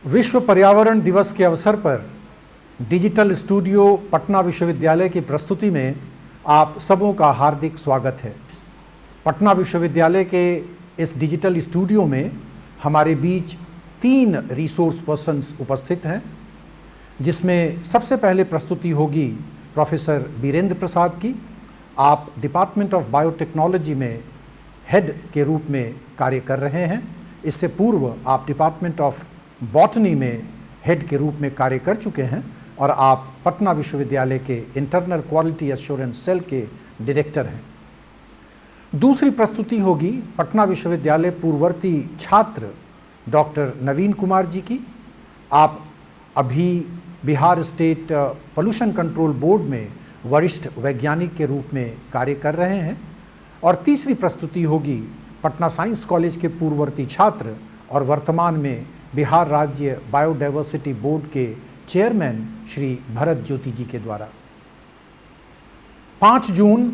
विश्व पर्यावरण दिवस के अवसर पर डिजिटल स्टूडियो पटना विश्वविद्यालय की प्रस्तुति में आप सबों का हार्दिक स्वागत है। पटना विश्वविद्यालय के इस डिजिटल स्टूडियो में हमारे बीच 3 रिसोर्स पर्सन्स उपस्थित हैं, जिसमें सबसे पहले प्रस्तुति होगी प्रोफेसर बीरेंद्र प्रसाद की। आप डिपार्टमेंट ऑफ बायोटेक्नोलॉजी में हेड के रूप में कार्य कर रहे हैं। इससे पूर्व आप डिपार्टमेंट ऑफ बॉटनी में हेड के रूप में कार्य कर चुके हैं और आप पटना विश्वविद्यालय के इंटरनल क्वालिटी एश्योरेंस सेल के डायरेक्टर हैं। दूसरी प्रस्तुति होगी पटना विश्वविद्यालय पूर्ववर्ती छात्र डॉक्टर नवीन कुमार जी की। आप अभी Bihar state pollution control board में वरिष्ठ वैज्ञानिक के रूप में कार्य कर रहे हैं। और तीसरी प्रस्तुति होगी पटना साइंस कॉलेज के पूर्ववर्ती छात्र और वर्तमान में बिहार राज्य बायोडायवर्सिटी बोर्ड के चेयरमैन श्री भरत ज्योति जी के द्वारा। 5 जून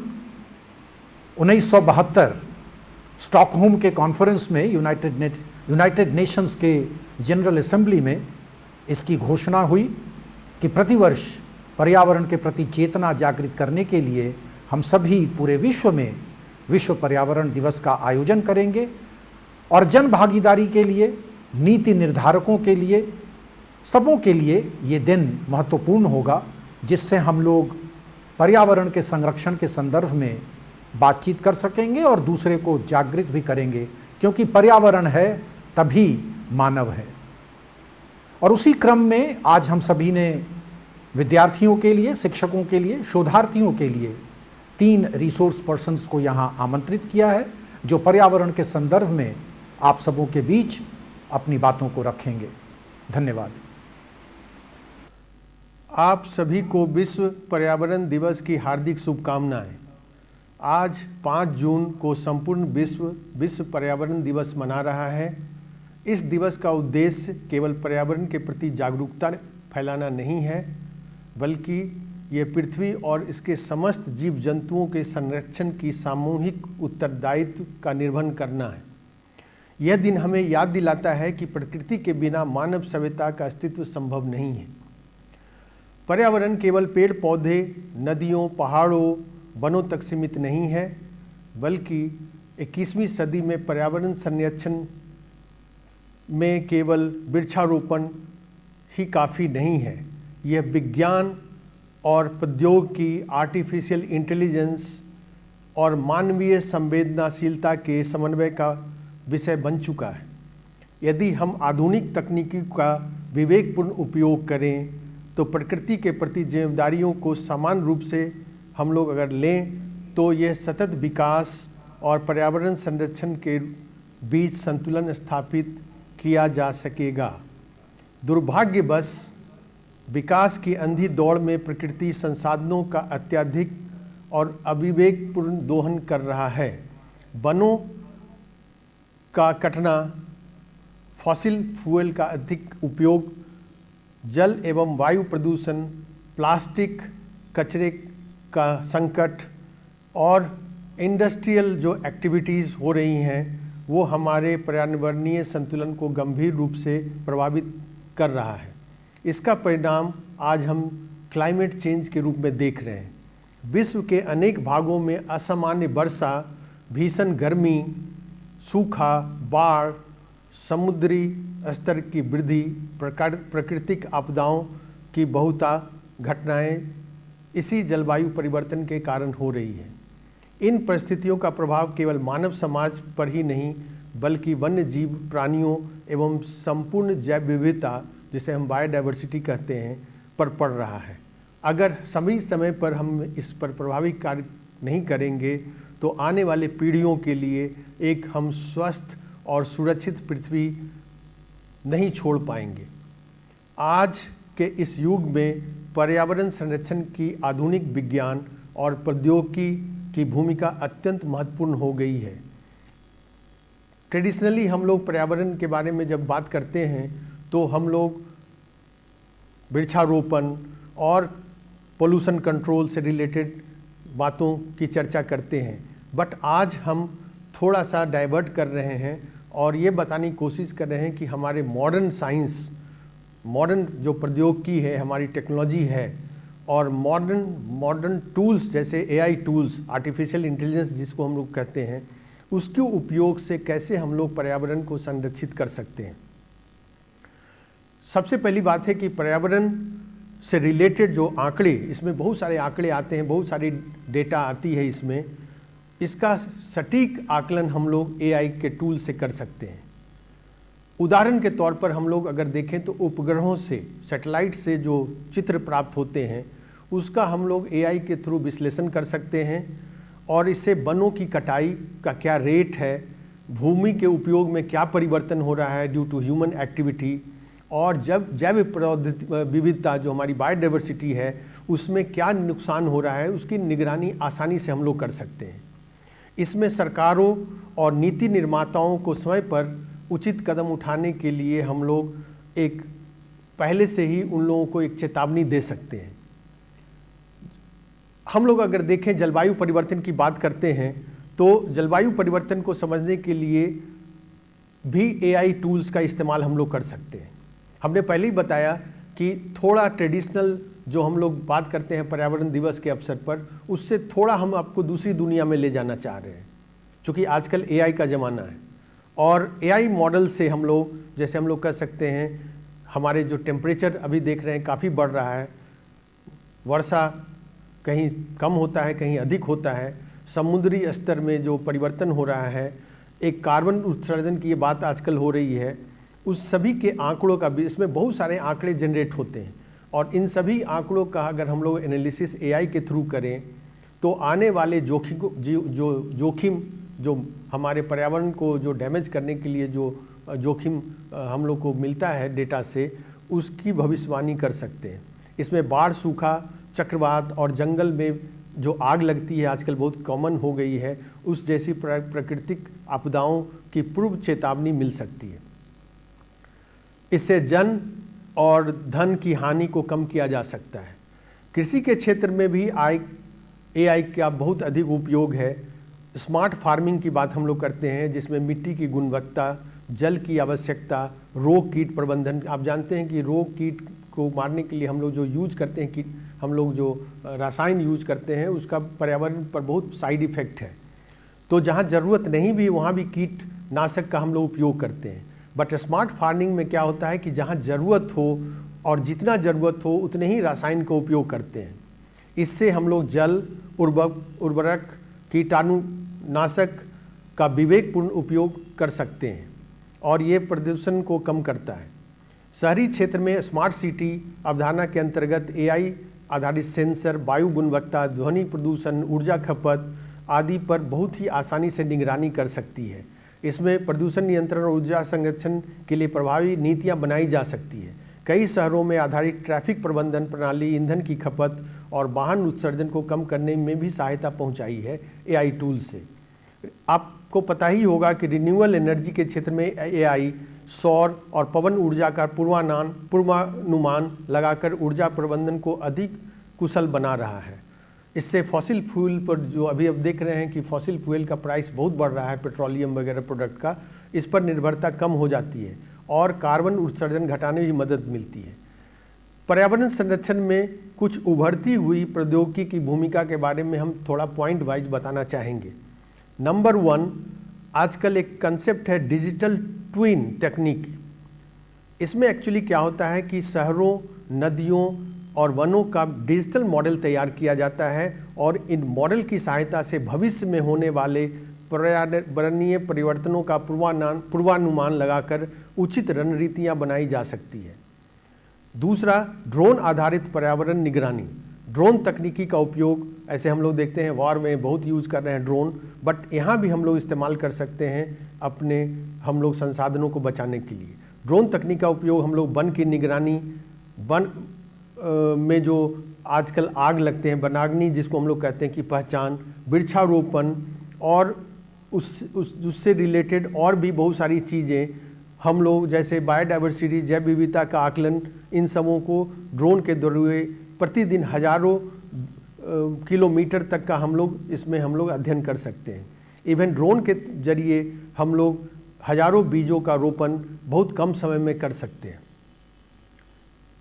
1972 स्टॉकहोम के कॉन्फ्रेंस में यूनाइटेड नेशंस के जनरल असेंबली में इसकी घोषणा हुई कि प्रतिवर्ष पर्यावरण के प्रति चेतना जागृत करने के लिए हम सभी पूरे विश्व में विश्व पर्यावरण दिवस का आयोजन करेंगे और जन भागीदारी के लिए, नीति निर्धारकों के लिए, सबों के लिए ये दिन महत्वपूर्ण होगा, जिससे हम लोग पर्यावरण के संरक्षण के संदर्भ में बातचीत कर सकेंगे और दूसरे को जागृत भी करेंगे, क्योंकि पर्यावरण है तभी मानव है। और उसी क्रम में आज हम सभी ने विद्यार्थियों के लिए, शिक्षकों के लिए, शोधार्थियों के लिए 3 रिसोर्स पर्सन्स को यहाँ आमंत्रित किया है, जो पर्यावरण के संदर्भ में आप सबों के बीच अपनी बातों को रखेंगे। धन्यवाद। आप सभी को विश्व पर्यावरण दिवस की हार्दिक शुभकामनाएं। आज 5 जून को संपूर्ण विश्व पर्यावरण दिवस मना रहा है। इस दिवस का उद्देश्य केवल पर्यावरण के प्रति जागरूकता फैलाना नहीं है, बल्कि ये पृथ्वी और इसके समस्त जीव जंतुओं के संरक्षण की सामूहिक उत्तरदायित्व का निर्वहन करना है। यह दिन हमें याद दिलाता है कि प्रकृति के बिना मानव सभ्यता का अस्तित्व संभव नहीं है। पर्यावरण केवल पेड़ पौधे, नदियों, पहाड़ों, वनों तक सीमित नहीं है, बल्कि 21वीं सदी में पर्यावरण संरक्षण में केवल वृक्षारोपण ही काफ़ी नहीं है। यह विज्ञान और प्रौद्योगिकी, आर्टिफिशियल इंटेलिजेंस और मानवीय संवेदनशीलता के समन्वय का विषय बन चुका है। यदि हम आधुनिक तकनीकी का विवेकपूर्ण उपयोग करें तो प्रकृति के प्रति जिम्मेदारियों को समान रूप से हम लोग अगर लें तो यह सतत विकास और पर्यावरण संरक्षण के बीच संतुलन स्थापित किया जा सकेगा। दुर्भाग्यवश विकास की अंधी दौड़ में प्रकृति संसाधनों का अत्यधिक और अविवेकपूर्ण दोहन कर रहा है। वनों का कटना, फॉसिल फ्यूल का अधिक उपयोग, जल एवं वायु प्रदूषण, प्लास्टिक कचरे का संकट और इंडस्ट्रियल जो एक्टिविटीज़ हो रही हैं वो हमारे पर्यावरणीय संतुलन को गंभीर रूप से प्रभावित कर रहा है। इसका परिणाम आज हम क्लाइमेट चेंज के रूप में देख रहे हैं। विश्व के अनेक भागों में असामान्य वर्षा, भीषण गर्मी, सूखा, बाढ़, समुद्री स्तर की वृद्धि, प्राकृतिक आपदाओं की बहुता घटनाएं इसी जलवायु परिवर्तन के कारण हो रही है। इन परिस्थितियों का प्रभाव केवल मानव समाज पर ही नहीं, बल्कि वन्य जीव, प्राणियों एवं संपूर्ण जैव विविधता, जिसे हम बायोडायवर्सिटी कहते हैं, पर पड़ रहा है। अगर सही समय पर हम इस पर प्रभावी कार्य नहीं करेंगे तो आने वाले पीढ़ियों के लिए एक हम स्वस्थ और सुरक्षित पृथ्वी नहीं छोड़ पाएंगे। आज के इस युग में पर्यावरण संरक्षण की आधुनिक विज्ञान और प्रौद्योगिकी की भूमिका अत्यंत महत्वपूर्ण हो गई है। ट्रेडिशनली हम लोग पर्यावरण के बारे में जब बात करते हैं तो हम लोग वृक्षारोपण और पोल्यूशन कंट्रोल से रिलेटेड बातों की चर्चा करते हैं, बट आज हम थोड़ा सा डाइवर्ट कर रहे हैं और ये बताने की कोशिश कर रहे हैं कि हमारे मॉडर्न साइंस मॉडर्न जो प्रौद्योगिकी है, हमारी टेक्नोलॉजी है, और मॉडर्न टूल्स जैसे एआई टूल्स, आर्टिफिशियल इंटेलिजेंस जिसको हम लोग कहते हैं, उसके उपयोग से कैसे हम लोग पर्यावरण को संरक्षित कर सकते हैं। सबसे पहली बात है कि पर्यावरण से रिलेटेड जो आंकड़े, इसमें बहुत सारे आंकड़े आते हैं, बहुत सारी डेटा आती है इसमें, इसका सटीक आकलन हम लोग एआई के टूल से कर सकते हैं। उदाहरण के तौर पर हम लोग अगर देखें तो उपग्रहों से, सैटेलाइट से जो चित्र प्राप्त होते हैं उसका हम लोग एआई के थ्रू विश्लेषण कर सकते हैं, और इससे वनों की कटाई का क्या रेट है, भूमि के उपयोग में क्या परिवर्तन हो रहा है ड्यू टू ह्यूमन एक्टिविटी, और जैव विविधता जो हमारी बायोडाइवर्सिटी है उसमें क्या नुकसान हो रहा है, उसकी निगरानी आसानी से हम लोग कर सकते हैं। इसमें सरकारों और नीति निर्माताओं को समय पर उचित कदम उठाने के लिए हम लोग एक पहले से ही उन लोगों को एक चेतावनी दे सकते हैं। हम लोग अगर देखें जलवायु परिवर्तन की बात करते हैं तो जलवायु परिवर्तन को समझने के लिए भी एआई टूल्स का इस्तेमाल हम लोग कर सकते हैं। हमने पहले ही बताया कि थोड़ा ट्रेडिशनल जो हम लोग बात करते हैं पर्यावरण दिवस के अवसर पर, उससे थोड़ा हम आपको दूसरी दुनिया में ले जाना चाह रहे हैं, क्योंकि आजकल एआई का ज़माना है। और एआई मॉडल से हम लोग, जैसे हम लोग कह सकते हैं, हमारे जो टेम्परेचर अभी देख रहे हैं काफ़ी बढ़ रहा है, वर्षा कहीं कम होता है, कहीं अधिक होता है, समुद्री स्तर में जो परिवर्तन हो रहा है, एक कार्बन उत्सर्जन की ये बात आजकल हो रही है, उस सभी के आंकड़ों का भी, इसमें बहुत सारे आंकड़े जनरेट होते हैं, और इन सभी आंकड़ों का अगर हम लोग एनालिसिस एआई के थ्रू करें तो आने वाले जोखिम जो हमारे पर्यावरण को जो डैमेज करने के लिए जो जोखिम हम लोग को मिलता है डेटा से, उसकी भविष्यवाणी कर सकते हैं। इसमें बाढ़, सूखा, चक्रवात और जंगल में जो आग लगती है आजकल बहुत कॉमन हो गई है, उस जैसी प्राकृतिक आपदाओं की पूर्व चेतावनी मिल सकती है। इससे जन और धन की हानि को कम किया जा सकता है। कृषि के क्षेत्र में भी एआई का बहुत अधिक उपयोग है। स्मार्ट फार्मिंग की बात हम लोग करते हैं, जिसमें मिट्टी की गुणवत्ता, जल की आवश्यकता, रोग कीट प्रबंधन। आप जानते हैं कि रोग कीट को मारने के लिए हम लोग जो यूज करते हैं, कीट हम लोग जो रसायन यूज करते हैं, उसका पर्यावरण पर बहुत साइड इफ़ेक्ट है। तो जहाँ ज़रूरत नहीं भी वहाँ भी कीटनाशक का हम लोग उपयोग करते हैं। बट स्मार्ट फार्मिंग में क्या होता है कि जहाँ ज़रूरत हो और जितना ज़रूरत हो उतने ही रसायन का उपयोग करते हैं। इससे हम लोग जल, उर्वरक, कीटाणुनाशक का विवेकपूर्ण उपयोग कर सकते हैं, और ये प्रदूषण को कम करता है। शहरी क्षेत्र में स्मार्ट सिटी अवधारणा के अंतर्गत एआई आधारित सेंसर वायु गुणवत्ता, ध्वनि प्रदूषण, ऊर्जा खपत आदि पर बहुत ही आसानी से निगरानी कर सकती है। इसमें प्रदूषण नियंत्रण और ऊर्जा संरक्षण के लिए प्रभावी नीतियां बनाई जा सकती है। कई शहरों में आधारित ट्रैफिक प्रबंधन प्रणाली ईंधन की खपत और वाहन उत्सर्जन को कम करने में भी सहायता पहुंचाई है एआई टूल से। आपको पता ही होगा कि रिन्यूएबल एनर्जी के क्षेत्र में एआई सौर और पवन ऊर्जा का पूर्वानुमान लगाकर ऊर्जा प्रबंधन को अधिक कुशल बना रहा है। इससे फॉसिल फ्यूल पर जो अभी अब देख रहे हैं कि फॉसिल फ्यूल का प्राइस बहुत बढ़ रहा है, पेट्रोलियम वगैरह प्रोडक्ट का, इस पर निर्भरता कम हो जाती है और कार्बन उत्सर्जन घटाने में भी मदद मिलती है। पर्यावरण संरक्षण में कुछ उभरती हुई प्रौद्योगिकी की भूमिका के बारे में हम थोड़ा पॉइंट वाइज बताना चाहेंगे। नंबर 1, आजकल एक कंसेप्ट है डिजिटल ट्विन टेक्निक। इसमें एक्चुअली क्या होता है कि शहरों, नदियों और वनों का डिजिटल मॉडल तैयार किया जाता है, और इन मॉडल की सहायता से भविष्य में होने वाले पर्यावरणीय परिवर्तनों का पूर्वानुमान लगाकर उचित रणनीतियाँ बनाई जा सकती है। दूसरा, ड्रोन आधारित पर्यावरण निगरानी। ड्रोन तकनीकी का उपयोग, ऐसे हम लोग देखते हैं वॉर में बहुत यूज़ कर रहे हैं ड्रोन, बट यहाँ भी हम लोग इस्तेमाल कर सकते हैं अपने हम लोग संसाधनों को बचाने के लिए। ड्रोन तकनीक का उपयोग हम लोग वन की निगरानी, वन में जो आजकल आग लगते हैं, वनाग्नि जिसको हम लोग कहते हैं, की पहचान, वृक्षारोपण और उससे रिलेटेड और भी बहुत सारी चीज़ें हम लोग, जैसे बायोडाइवर्सिटी, जैव विविधता का आकलन, इन सबों को ड्रोन के जरिए प्रतिदिन हजारों किलोमीटर तक का हम लोग अध्ययन कर सकते हैं। इवन ड्रोन के जरिए हम लोग हजारों बीजों का रोपण बहुत कम समय में कर सकते हैं।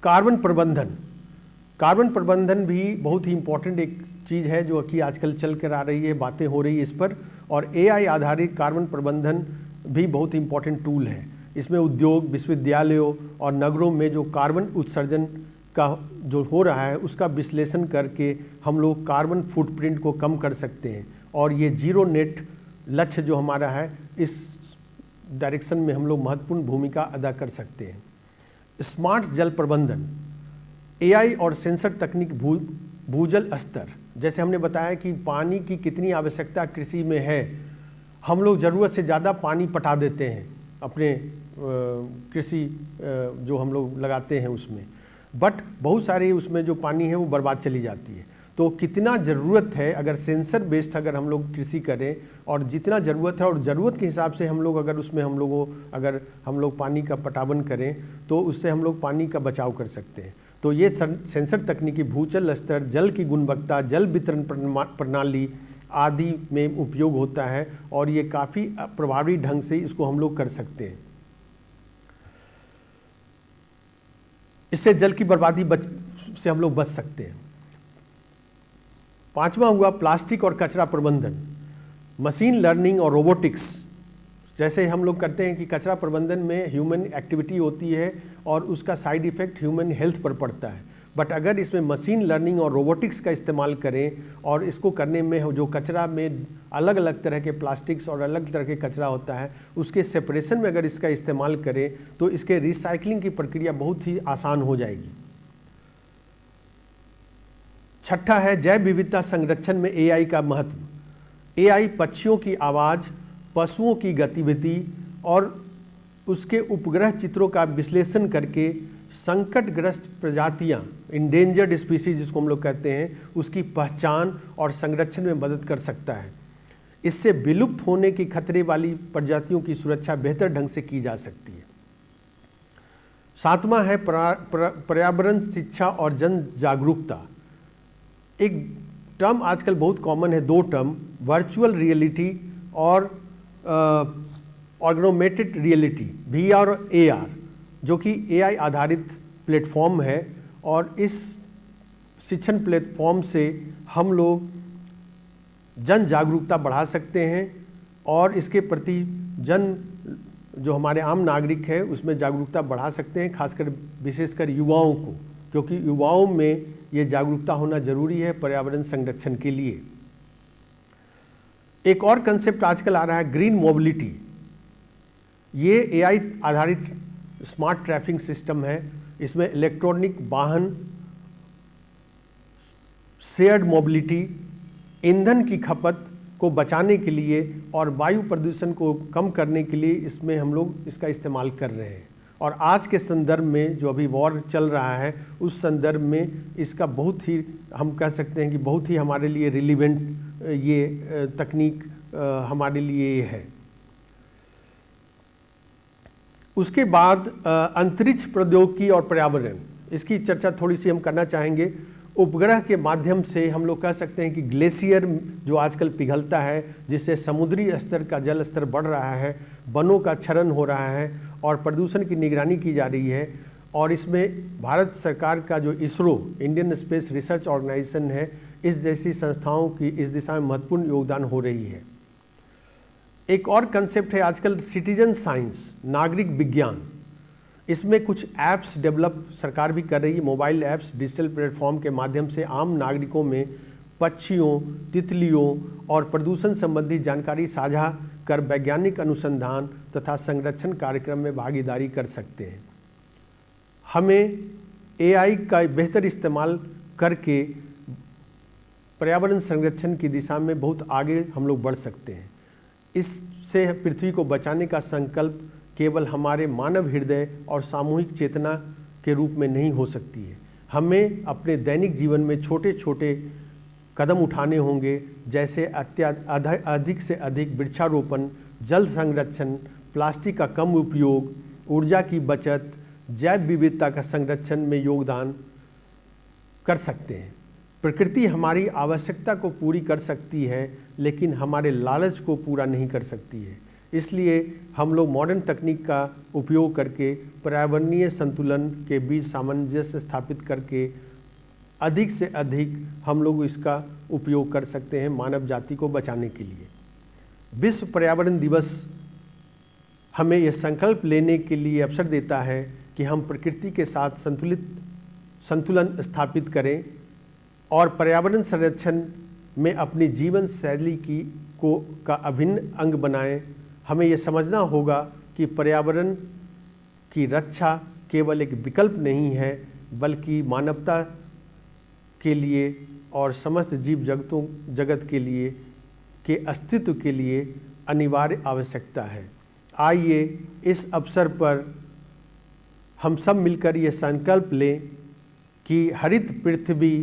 कार्बन प्रबंधन। कार्बन प्रबंधन भी बहुत ही इम्पोर्टेंट एक चीज़ है जो कि आजकल चल कर आ रही है, बातें हो रही है इस पर। और AI आधारित कार्बन प्रबंधन भी बहुत इम्पोर्टेंट टूल है। इसमें उद्योग, विश्वविद्यालयों और नगरों में जो कार्बन उत्सर्जन का जो हो रहा है उसका विश्लेषण करके हम लोग कार्बन फुटप्रिंट को कम कर सकते हैं। और ये जीरो नेट लक्ष्य जो हमारा है, इस डायरेक्शन में हम लोग महत्वपूर्ण भूमिका अदा कर सकते हैं। स्मार्ट जल प्रबंधन, AI और सेंसर तकनीक भूजल स्तर, जैसे हमने बताया कि पानी की कितनी आवश्यकता कृषि में है। हम लोग ज़रूरत से ज़्यादा पानी पटा देते हैं अपने कृषि जो हम लोग लगाते हैं उसमें, बट बहुत सारी उसमें जो पानी है वो बर्बाद चली जाती है। तो कितना ज़रूरत है, अगर सेंसर बेस्ड अगर हम लोग कृषि करें और जितना ज़रूरत है और ज़रूरत के हिसाब से हम लोग अगर उसमें अगर हम लोग पानी का पटावन करें तो उससे हम लोग पानी का बचाव कर सकते हैं। तो ये सेंसर तकनीकी भूजल स्तर, जल की गुणवत्ता, जल वितरण प्रणाली आदि में उपयोग होता है और ये काफ़ी प्रभावी ढंग से इसको हम लोग कर सकते हैं। इससे जल की बर्बादी से हम लोग बच सकते हैं। 5वां हुआ प्लास्टिक और कचरा प्रबंधन। मशीन लर्निंग और रोबोटिक्स, जैसे हम लोग करते हैं कि कचरा प्रबंधन में ह्यूमन एक्टिविटी होती है और उसका साइड इफ़ेक्ट ह्यूमन हेल्थ पर पड़ता है। बट अगर इसमें मशीन लर्निंग और रोबोटिक्स का इस्तेमाल करें और इसको करने में जो कचरा में अलग अलग तरह के प्लास्टिक्स और अलग तरह के कचरा होता है उसके सेपरेशन में अगर इसका इस्तेमाल करें तो इसके रिसाइकलिंग की प्रक्रिया बहुत ही आसान हो जाएगी। 6ठा है जैव विविधता संरक्षण में AI का महत्व। AI पक्षियों की आवाज़, पशुओं की गतिविधि और उसके उपग्रह चित्रों का विश्लेषण करके संकटग्रस्त प्रजातियां, इंडेंजर्ड स्पीसीज जिसको हम लोग कहते हैं, उसकी पहचान और संरक्षण में मदद कर सकता है। इससे विलुप्त होने के खतरे वाली प्रजातियों की सुरक्षा बेहतर ढंग से की जा सकती है। 7वां है पर्यावरण शिक्षा और जन जागरूकता। एक टर्म आजकल बहुत कॉमन है, 2 टर्म, वर्चुअल रियलिटी और ऑगमेंटेड रियलिटी, VR और AR, जो कि AI आधारित प्लेटफॉर्म है। और इस शिक्षण प्लेटफॉर्म से हम लोग जन जागरूकता बढ़ा सकते हैं और इसके प्रति जो हमारे आम नागरिक है उसमें जागरूकता बढ़ा सकते हैं, खासकर विशेषकर युवाओं को, क्योंकि युवाओं में ये जागरूकता होना जरूरी है पर्यावरण संरक्षण के लिए। एक और कंसेप्ट आजकल आ रहा है ग्रीन मोबिलिटी। ये AI आधारित स्मार्ट ट्रैफिक सिस्टम है। इसमें इलेक्ट्रॉनिक वाहन, शेयर्ड मोबिलिटी, ईंधन की खपत को बचाने के लिए और वायु प्रदूषण को कम करने के लिए इसमें हम लोग इसका इस्तेमाल कर रहे हैं। और आज के संदर्भ में जो अभी वॉर चल रहा है उस संदर्भ में इसका बहुत ही, हम कह सकते हैं कि बहुत ही हमारे लिए रिलीवेंट ये तकनीक हमारे लिए है। उसके बाद अंतरिक्ष प्रौद्योगिकी और पर्यावरण, इसकी चर्चा थोड़ी सी हम करना चाहेंगे। उपग्रह के माध्यम से हम लोग कह सकते हैं कि ग्लेशियर जो आजकल पिघलता है, जिससे समुद्री स्तर का जल स्तर बढ़ रहा है, वनों का क्षरण हो रहा है और प्रदूषण की निगरानी की जा रही है। और इसमें भारत सरकार का जो ISRO, Indian space research organisation है, इस जैसी संस्थाओं की इस दिशा में महत्वपूर्ण योगदान हो रही है। एक और कंसेप्ट है आजकल सिटीजन साइंस, नागरिक विज्ञान। इसमें कुछ ऐप्स डेवलप सरकार भी कर रही है, मोबाइल ऐप्स, डिजिटल प्लेटफॉर्म के माध्यम से आम नागरिकों में पक्षियों, तितलियों और प्रदूषण संबंधी जानकारी साझा कर वैज्ञानिक अनुसंधान तथा संरक्षण कार्यक्रम में भागीदारी कर सकते हैं। हमें AI का बेहतर इस्तेमाल करके पर्यावरण संरक्षण की दिशा में बहुत आगे हम लोग बढ़ सकते हैं। इससे पृथ्वी को बचाने का संकल्प केवल हमारे मानव हृदय और सामूहिक चेतना के रूप में नहीं हो सकती है। हमें अपने दैनिक जीवन में छोटे छोटे कदम उठाने होंगे, जैसे अधिक से अधिक वृक्षारोपण, जल संरक्षण, प्लास्टिक का कम उपयोग, ऊर्जा की बचत, जैव विविधता का संरक्षण में योगदान कर सकते हैं। प्रकृति हमारी आवश्यकता को पूरी कर सकती है, लेकिन हमारे लालच को पूरा नहीं कर सकती है। इसलिए हम लोग मॉडर्न तकनीक का उपयोग करके पर्यावरणीय संतुलन के बीच सामंजस्य स्थापित करके अधिक से अधिक हम लोग इसका उपयोग कर सकते हैं मानव जाति को बचाने के लिए। विश्व पर्यावरण दिवस हमें यह संकल्प लेने के लिए अवसर देता है कि हम प्रकृति के साथ संतुलन स्थापित करें और पर्यावरण संरक्षण में अपनी जीवन शैली का अभिन्न अंग बनाएं। हमें यह समझना होगा कि पर्यावरण की रक्षा केवल एक विकल्प नहीं है, बल्कि मानवता के लिए और समस्त जीव जगत के लिए के अस्तित्व के लिए अनिवार्य आवश्यकता है। आइए इस अवसर पर हम सब मिलकर ये संकल्प लें कि हरित पृथ्वी,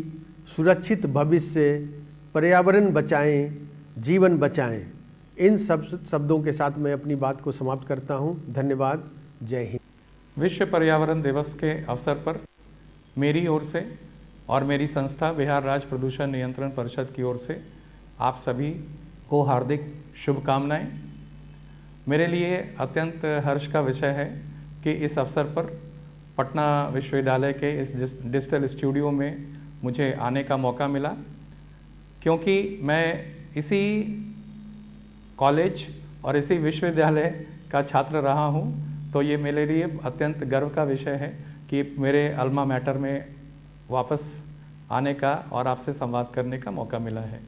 सुरक्षित भविष्य, पर्यावरण बचाएं, जीवन बचाएं। इन सब शब्दों के साथ मैं अपनी बात को समाप्त करता हूं। धन्यवाद। जय हिंद। विश्व पर्यावरण दिवस के अवसर पर मेरी ओर से और मेरी संस्था बिहार राज्य प्रदूषण नियंत्रण परिषद की ओर से आप सभी को हार्दिक शुभकामनाएं। मेरे लिए अत्यंत हर्ष का विषय है कि इस अवसर पर पटना विश्वविद्यालय के इस डिजिटल स्टूडियो में मुझे आने का मौका मिला, क्योंकि मैं इसी कॉलेज और इसी विश्वविद्यालय का छात्र रहा हूं। तो ये मेरे लिए अत्यंत गर्व का विषय है कि मेरे अल्मा मैटर में वापस आने का और आपसे संवाद करने का मौका मिला है।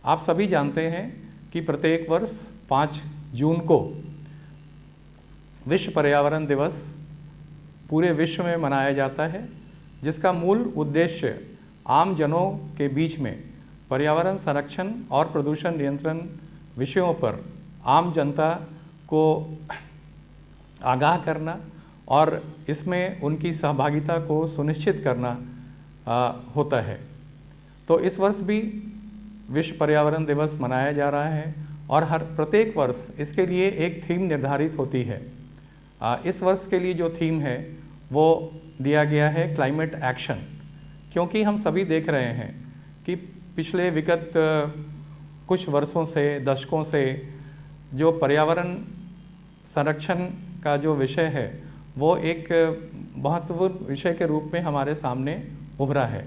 आप सभी जानते हैं कि प्रत्येक वर्ष 5 जून को विश्व पर्यावरण दिवस पूरे विश्व में मनाया जाता है, जिसका मूल उद्देश्य आम जनों के बीच में पर्यावरण संरक्षण और प्रदूषण नियंत्रण विषयों पर आम जनता को आगाह करना और इसमें उनकी सहभागिता को सुनिश्चित करना होता है। तो इस वर्ष भी विश्व पर्यावरण दिवस मनाया जा रहा है और हर प्रत्येक वर्ष इसके लिए एक थीम निर्धारित होती है। इस वर्ष के लिए जो थीम है वो दिया गया है क्लाइमेट एक्शन, क्योंकि हम सभी देख रहे हैं कि पिछले विगत कुछ वर्षों से, दशकों से जो पर्यावरण संरक्षण का जो विषय है वो एक महत्वपूर्ण विषय के रूप में हमारे सामने उभरा है।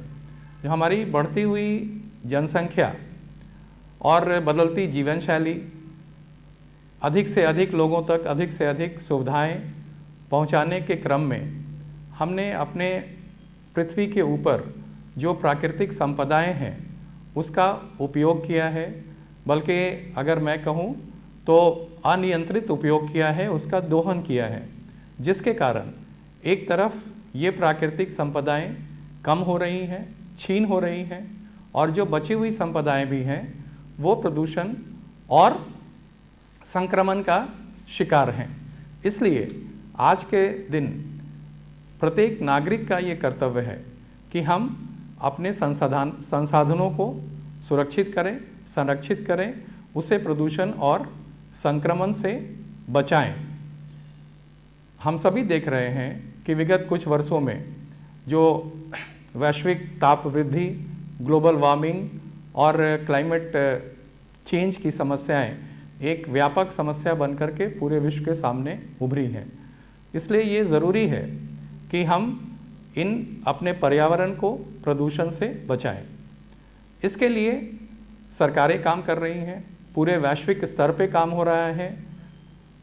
जो हमारी बढ़ती हुई जनसंख्या और बदलती जीवन शैली, अधिक से अधिक लोगों तक अधिक से अधिक सुविधाएं पहुंचाने के क्रम में हमने अपने पृथ्वी के ऊपर जो प्राकृतिक संपदाएं हैं उसका उपयोग किया है, बल्कि अगर मैं कहूं तो अनियंत्रित उपयोग किया है, उसका दोहन किया है, जिसके कारण एक तरफ ये प्राकृतिक संपदाएं कम हो रही हैं, छीन हो रही हैं, और जो बची हुई संपदाएं भी हैं वो प्रदूषण और संक्रमण का शिकार हैं। इसलिए आज के दिन प्रत्येक नागरिक का ये कर्तव्य है कि हम अपने संसाधनों को सुरक्षित करें, संरक्षित करें, उसे प्रदूषण और संक्रमण से बचाएं। हम सभी देख रहे हैं कि विगत कुछ वर्षों में जो वैश्विक ताप वृद्धि, ग्लोबल वार्मिंग और क्लाइमेट चेंज की समस्याएं एक व्यापक समस्या बनकर के पूरे विश्व के सामने उभरी हैं। इसलिए ये ज़रूरी है कि हम इन अपने पर्यावरण को प्रदूषण से बचाएं। इसके लिए सरकारें काम कर रही हैं, पूरे वैश्विक स्तर पे काम हो रहा है,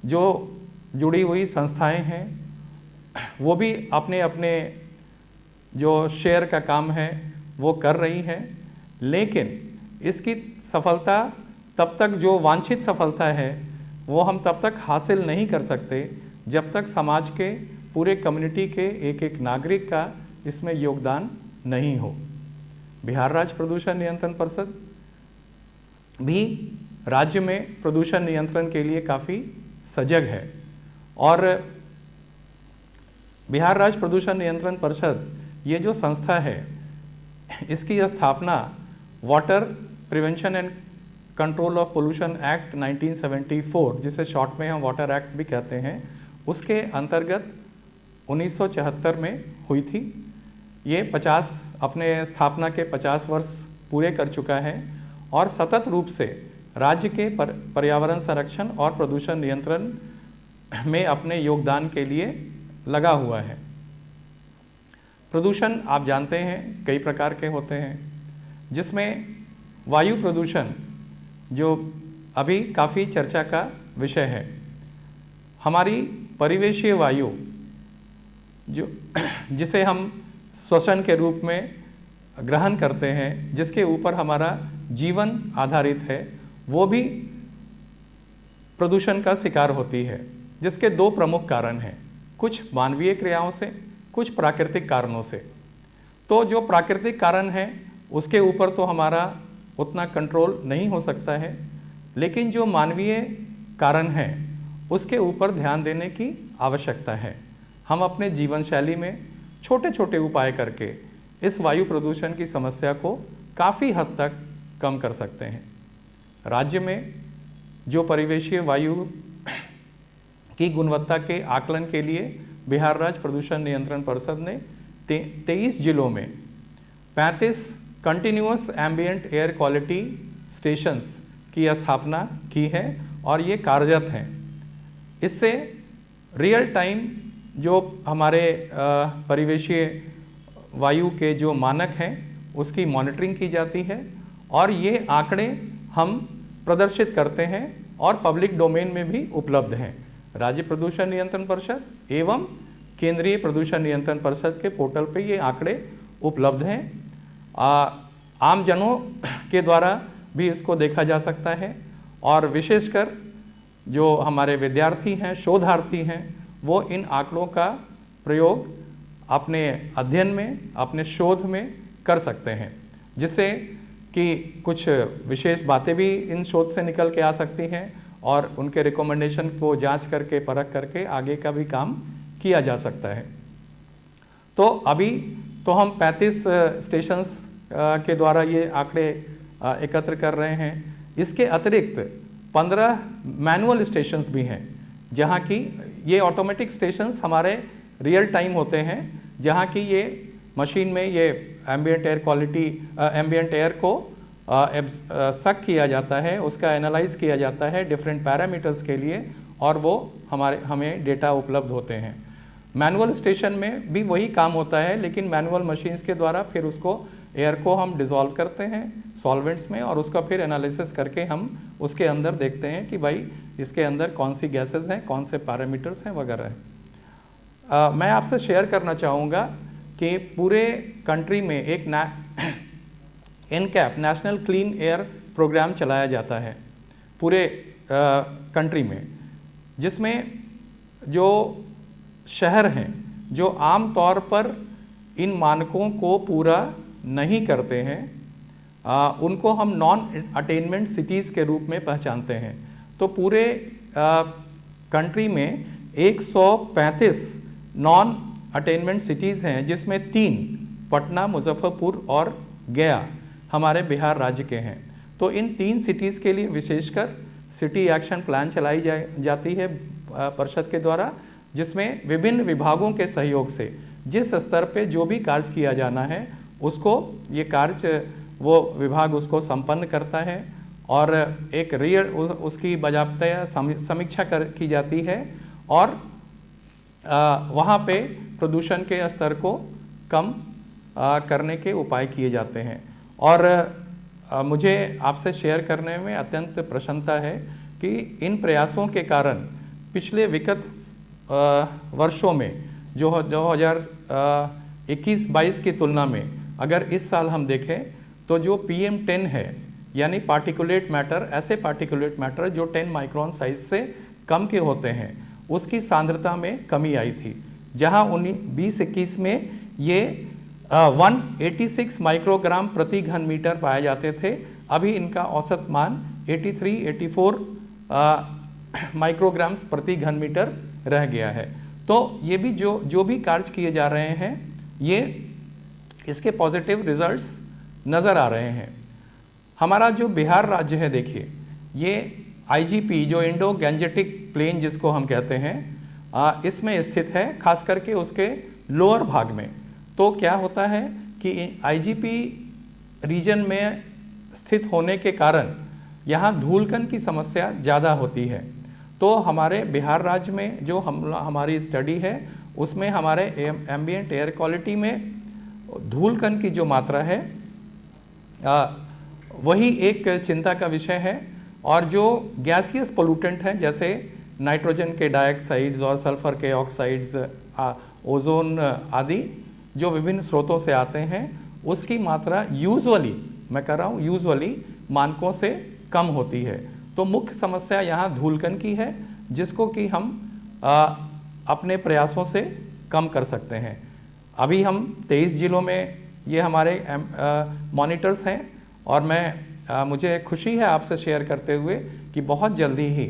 जो जुड़ी हुई संस्थाएं हैं वो भी अपने अपने जो शेयर का काम है वो कर रही हैं, लेकिन इसकी सफलता तब तक, जो वांछित सफलता है वो हम तब तक हासिल नहीं कर सकते जब तक समाज के पूरे कम्युनिटी के एक एक नागरिक का इसमें योगदान नहीं हो। बिहार राज्य प्रदूषण नियंत्रण परिषद भी राज्य में प्रदूषण नियंत्रण के लिए काफ़ी सजग है और बिहार राज्य प्रदूषण नियंत्रण परिषद ये जो संस्था है इसकी स्थापना water prevention and control of pollution act 1974, जिसे शॉर्ट में हम वाटर एक्ट भी कहते हैं, उसके अंतर्गत 1974 में हुई थी। ये 50 अपने स्थापना के 50 वर्ष पूरे कर चुका है और सतत रूप से राज्य के पर्यावरण संरक्षण और प्रदूषण नियंत्रण में अपने योगदान के लिए लगा हुआ है। प्रदूषण आप जानते हैं कई प्रकार के होते हैं, जिसमें वायु प्रदूषण जो अभी काफ़ी चर्चा का विषय है। हमारी परिवेशीय वायु जो जिसे हम श्वसन के रूप में ग्रहण करते हैं, जिसके ऊपर हमारा जीवन आधारित है, वो भी प्रदूषण का शिकार होती है, जिसके दो प्रमुख कारण हैं, कुछ मानवीय क्रियाओं से, कुछ प्राकृतिक कारणों से। तो जो प्राकृतिक कारण है उसके ऊपर तो हमारा उतना कंट्रोल नहीं हो सकता है, लेकिन जो मानवीय कारण है उसके ऊपर ध्यान देने की आवश्यकता है। हम अपने जीवन शैली में छोटे छोटे उपाय करके इस वायु प्रदूषण की समस्या को काफ़ी हद तक कम कर सकते हैं। राज्य में जो परिवेशीय वायु की गुणवत्ता के आकलन के लिए बिहार राज्य प्रदूषण नियंत्रण परिषद ने 23 जिलों में 35 continuous ambient air quality stations की स्थापना की है और ये कार्यरत हैं। इससे रियल टाइम जो हमारे परिवेशीय वायु के जो मानक हैं उसकी मॉनिटरिंग की जाती है और ये आंकड़े हम प्रदर्शित करते हैं और पब्लिक डोमेन में भी उपलब्ध हैं। राज्य प्रदूषण नियंत्रण परिषद एवं केंद्रीय प्रदूषण नियंत्रण परिषद के पोर्टल पे ये आंकड़े उपलब्ध हैं। आम जनों के द्वारा भी इसको देखा जा सकता है और विशेषकर जो हमारे विद्यार्थी हैं, शोधार्थी हैं, वो इन आंकड़ों का प्रयोग अपने अध्ययन में, अपने शोध में कर सकते हैं, जिससे कि कुछ विशेष बातें भी इन शोध से निकल के आ सकती हैं और उनके रिकमेंडेशन को जांच करके, परख करके आगे का भी काम किया जा सकता है। तो अभी तो हम 35 स्टेशंस के द्वारा ये आंकड़े एकत्र कर रहे हैं। इसके अतिरिक्त 15 मैनुअल स्टेशंस भी हैं, जहाँ की ये ऑटोमेटिक स्टेशंस हमारे रियल टाइम होते हैं, जहाँ की ये मशीन में ये ambient air quality, ambient air को सक किया जाता है, उसका एनालाइज किया जाता है डिफरेंट पैरामीटर्स के लिए और वो हमें डेटा उपलब्ध होते हैं। मैनुअल स्टेशन में भी वही काम होता है, लेकिन मैनुअल मशीन्स के द्वारा फिर उसको एयर को हम डिज़ोल्व करते हैं सॉल्वेंट्स में और उसका फिर एनालिसिस करके हम उसके अंदर देखते हैं कि भाई इसके अंदर कौन सी गैसेस हैं, कौन से पैरामीटर्स हैं वगैरह है। मैं आपसे शेयर करना चाहूँगा कि पूरे कंट्री में एक NCAP national clean air programme चलाया जाता है पूरे कंट्री में, जिसमें जो शहर हैं जो आम तौर पर इन मानकों को पूरा नहीं करते हैं, उनको हम नॉन अटेनमेंट सिटीज़ के रूप में पहचानते हैं। तो पूरे कंट्री में 135 नॉन अटेनमेंट सिटीज़ हैं, जिसमें 3 पटना, मुजफ्फरपुर और गया हमारे बिहार राज्य के हैं। तो इन 3 सिटीज़ के लिए विशेषकर सिटी एक्शन प्लान चलाई जाती है परिषद के द्वारा, जिसमें विभिन्न विभागों के सहयोग से जिस स्तर पे जो भी कार्य किया जाना है उसको ये कार्य वो विभाग उसको संपन्न करता है और एक रियल उसकी बाकायदा समीक्षा की जाती है और वहाँ पे प्रदूषण के स्तर को कम करने के उपाय किए जाते हैं। और मुझे आपसे शेयर करने में अत्यंत प्रसन्नता है कि इन प्रयासों के कारण पिछले विगत वर्षों में जो 2021-22 की तुलना में अगर इस साल हम देखें तो जो PM10 है, यानी पार्टिकुलेट मैटर, ऐसे पार्टिकुलेट मैटर जो 10 माइक्रोन साइज से कम के होते हैं, उसकी सांद्रता में कमी आई थी। जहां 2021 में ये 186 माइक्रोग्राम प्रति घन मीटर पाए जाते थे, अभी इनका औसत मान 83-84 माइक्रोग्राम्स प्रति घन मीटर रह गया है। तो ये भी जो भी कार्य किए जा रहे हैं, ये इसके पॉजिटिव रिजल्ट्स नज़र आ रहे हैं। हमारा जो बिहार राज्य है, देखिए ये IGP जो इंडो गैंजेटिक प्लेन जिसको हम कहते हैं, इसमें स्थित है, खास करके उसके लोअर भाग में। तो क्या होता है कि IGP रीजन में स्थित होने के कारण यहाँ धूलकण की समस्या ज़्यादा होती है। तो हमारे बिहार राज्य में जो हमारी स्टडी है उसमें हमारे एम्बिएंट एयर क्वालिटी में धूलकण की जो मात्रा है वही एक चिंता का विषय है। और जो गैसियस पोल्यूटेंट हैं जैसे नाइट्रोजन के डाइऑक्साइड्स और सल्फर के ऑक्साइड्स, ओजोन आदि जो विभिन्न स्रोतों से आते हैं, उसकी मात्रा यूजुअली, मैं कह रहा हूँ यूजुअली, मानकों से कम होती है। तो मुख्य समस्या यहाँ धूलकण की है, जिसको कि हम अपने प्रयासों से कम कर सकते हैं। अभी हम 23 जिलों में ये हमारे मॉनिटर्स हैं और मुझे खुशी है आपसे शेयर करते हुए कि बहुत जल्दी ही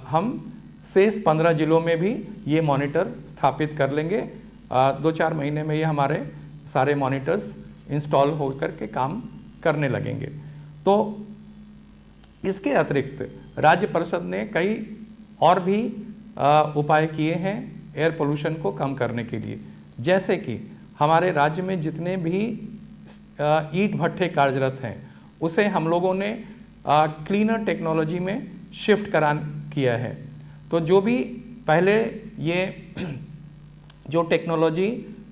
हम शेष 15 जिलों में भी ये मॉनिटर स्थापित कर लेंगे। 2-4 महीने में ये हमारे सारे मॉनिटर्स इंस्टॉल होकर के काम करने लगेंगे। तो इसके अतिरिक्त राज्य परिषद ने कई और भी उपाय किए हैं एयर पोल्यूशन को कम करने के लिए। जैसे कि हमारे राज्य में जितने भी ईंट भट्ठे कार्यरत हैं उसे हम लोगों ने क्लीनर टेक्नोलॉजी में शिफ्ट किया है। तो जो भी पहले ये जो टेक्नोलॉजी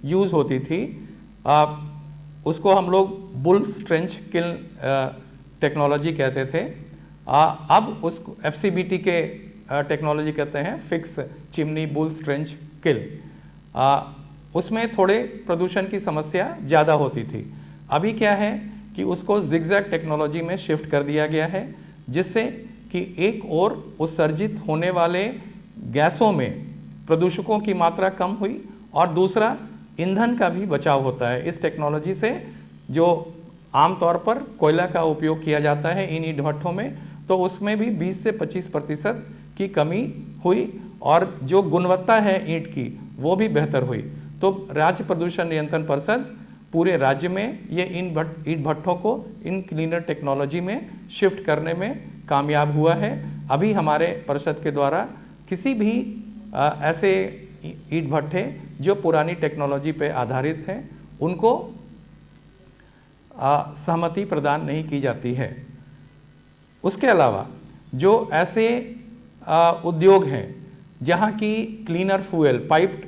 यूज़ होती थी उसको हम लोग बुल्स ट्रेंच किल्न टेक्नोलॉजी कहते थे। अब उसको FCBT के टेक्नोलॉजी कहते हैं, फिक्स चिमनी बुल्स ट्रेंच किल। उसमें थोड़े प्रदूषण की समस्या ज़्यादा होती थी। अभी क्या है कि उसको जिगजैग टेक्नोलॉजी में शिफ्ट कर दिया गया है, जिससे कि एक और उत्सर्जित होने वाले गैसों में प्रदूषकों की मात्रा कम हुई और दूसरा ईंधन का भी बचाव होता है। इस टेक्नोलॉजी से जो आमतौर पर कोयला का उपयोग किया जाता है इन ईंट भट्ठों में, तो उसमें भी 20 से 25% की कमी हुई और जो गुणवत्ता है ईंट की वो भी बेहतर हुई। तो राज्य प्रदूषण नियंत्रण परिषद पूरे राज्य में ये ईंट भट्ठों को इन क्लीनर टेक्नोलॉजी में शिफ्ट करने में कामयाब हुआ है। अभी हमारे परिषद के द्वारा किसी भी ऐसे ईंट भट्ठे जो पुरानी टेक्नोलॉजी पे आधारित हैं उनको सहमति प्रदान नहीं की जाती है। उसके अलावा जो ऐसे उद्योग हैं जहाँ की cleaner fuel piped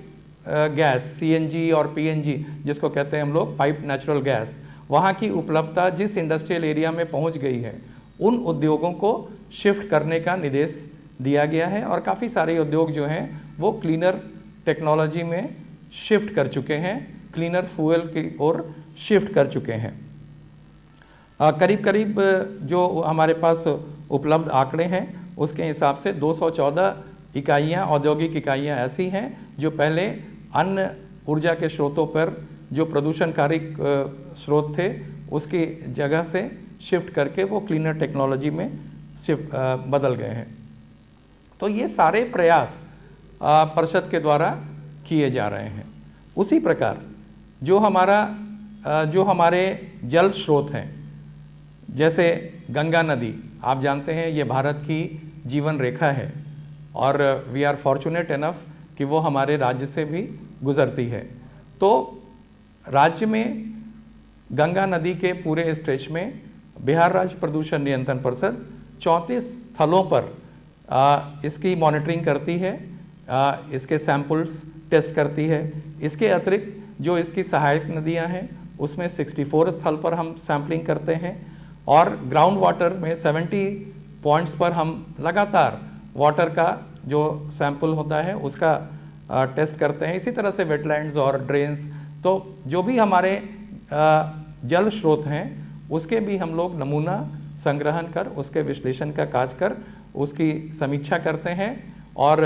gas CNG और PNG जिसको कहते हैं हम लोग पाइप नेचुरल गैस, वहाँ की उपलब्धता जिस इंडस्ट्रियल एरिया में पहुँच गई है उन उद्योगों को शिफ्ट करने का निर्देश दिया गया है और काफ़ी सारे उद्योग जो हैं वो क्लीनर टेक्नोलॉजी में शिफ्ट कर चुके हैं, क्लीनर फ्यूल की ओर शिफ्ट कर चुके हैं। करीब करीब जो हमारे पास उपलब्ध आंकड़े हैं उसके हिसाब से 214 इकाइयाँ, औद्योगिक इकाइयाँ ऐसी हैं जो पहले अन्य ऊर्जा के स्रोतों पर जो प्रदूषणकारी स्रोत थे उसकी जगह से शिफ्ट करके वो क्लीनर टेक्नोलॉजी में बदल गए हैं। तो ये सारे प्रयास परिषद के द्वारा किए जा रहे हैं। उसी प्रकार जो हमारे जल स्रोत हैं, जैसे गंगा नदी, आप जानते हैं ये भारत की जीवन रेखा है और वी आर फॉर्चुनेट इनफ कि वो हमारे राज्य से भी गुजरती है। तो राज्य में गंगा नदी के पूरे स्ट्रेच में बिहार राज्य प्रदूषण नियंत्रण परिषद 34 स्थलों पर इसकी मॉनिटरिंग करती है, इसके सैंपल्स टेस्ट करती है। इसके अतिरिक्त जो इसकी सहायक नदियां हैं उसमें 64 स्थल पर हम सैम्पलिंग करते हैं और ग्राउंड वाटर में 70 पॉइंट्स पर हम लगातार वाटर का जो सैंपल होता है उसका टेस्ट करते हैं। इसी तरह से वेटलैंड्स और ड्रेन्स, तो जो भी हमारे जल स्रोत हैं उसके भी हम लोग नमूना संग्रहण कर उसके विश्लेषण का कार्य कर उसकी समीक्षा करते हैं और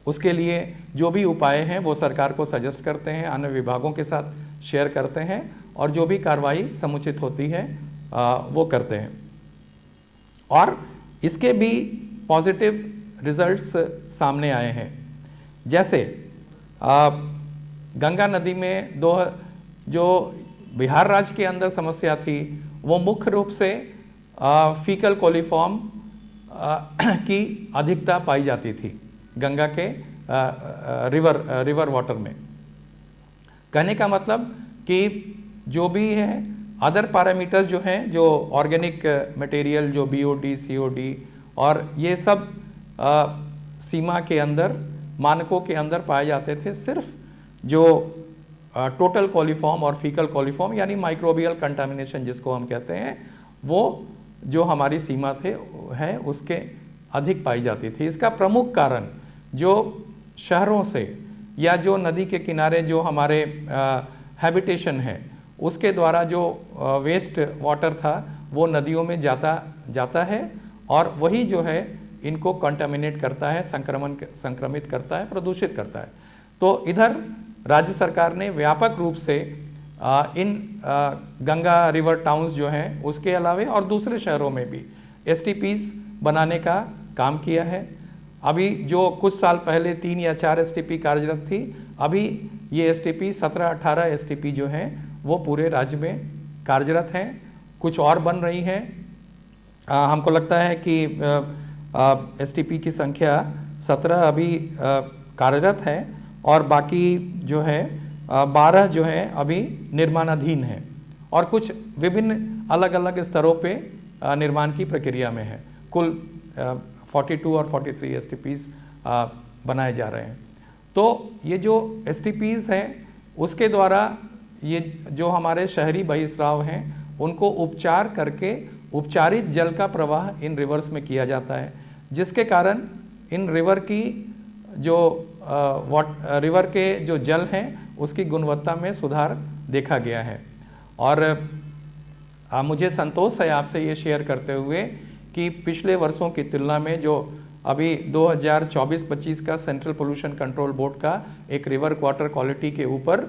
उसके लिए जो भी उपाय हैं वो सरकार को सजेस्ट करते हैं, अन्य विभागों के साथ शेयर करते हैं और जो भी कार्रवाई समुचित होती है वो करते हैं। और इसके भी पॉजिटिव रिजल्ट्स सामने आए हैं। जैसे गंगा नदी में जो बिहार राज्य के अंदर समस्या थी वो मुख्य रूप से फीकल कोलिफॉर्म की अधिकता पाई जाती थी गंगा के रिवर वाटर में। कहने का मतलब कि जो भी है अदर पैरामीटर्स जो हैं, जो ऑर्गेनिक मटेरियल, जो BOD, COD और ये सब सीमा के अंदर, मानकों के अंदर पाए जाते थे। सिर्फ जो टोटल कॉलीफॉर्म और फीकल कॉलीफॉर्म यानी माइक्रोबियल कंटामिनेशन जिसको हम कहते हैं, वो जो हमारी सीमा थे है उसके अधिक पाई जाती थी। इसका प्रमुख कारण जो शहरों से या जो नदी के किनारे जो हमारे हैबिटेशन है उसके द्वारा जो वेस्ट वाटर था वो नदियों में जाता है और वही जो है इनको कंटामिनेट करता है, संक्रमित करता है, प्रदूषित करता है। तो इधर राज्य सरकार ने व्यापक रूप से इन गंगा रिवर टाउन्स जो हैं उसके अलावे और दूसरे शहरों में भी STPs बनाने का काम किया है। अभी जो कुछ साल पहले 3 या 4 STP कार्यरत थी, अभी ये STP 17-18 STP जो हैं वो पूरे राज्य में कार्यरत हैं। कुछ और बन रही हैं। हमको लगता है कि STP की संख्या 17 अभी कार्यरत है और बाकी जो है 12 जो है अभी निर्माणाधीन है और कुछ विभिन्न अलग अलग स्तरों पे निर्माण की प्रक्रिया में है। कुल 42 और 43 STPs बनाए जा रहे हैं। तो ये जो STPs हैं उसके द्वारा ये जो हमारे शहरी बहिस्राव हैं उनको उपचार करके उपचारित जल का प्रवाह इन रिवर्स में किया जाता है, जिसके कारण इन रिवर की जो रिवर के जो जल हैं उसकी गुणवत्ता में सुधार देखा गया है। और मुझे संतोष है आपसे ये शेयर करते हुए कि पिछले वर्षों की तुलना में जो अभी 2024-25 का सेंट्रल पोल्यूशन कंट्रोल बोर्ड का एक रिवर वाटर क्वालिटी के ऊपर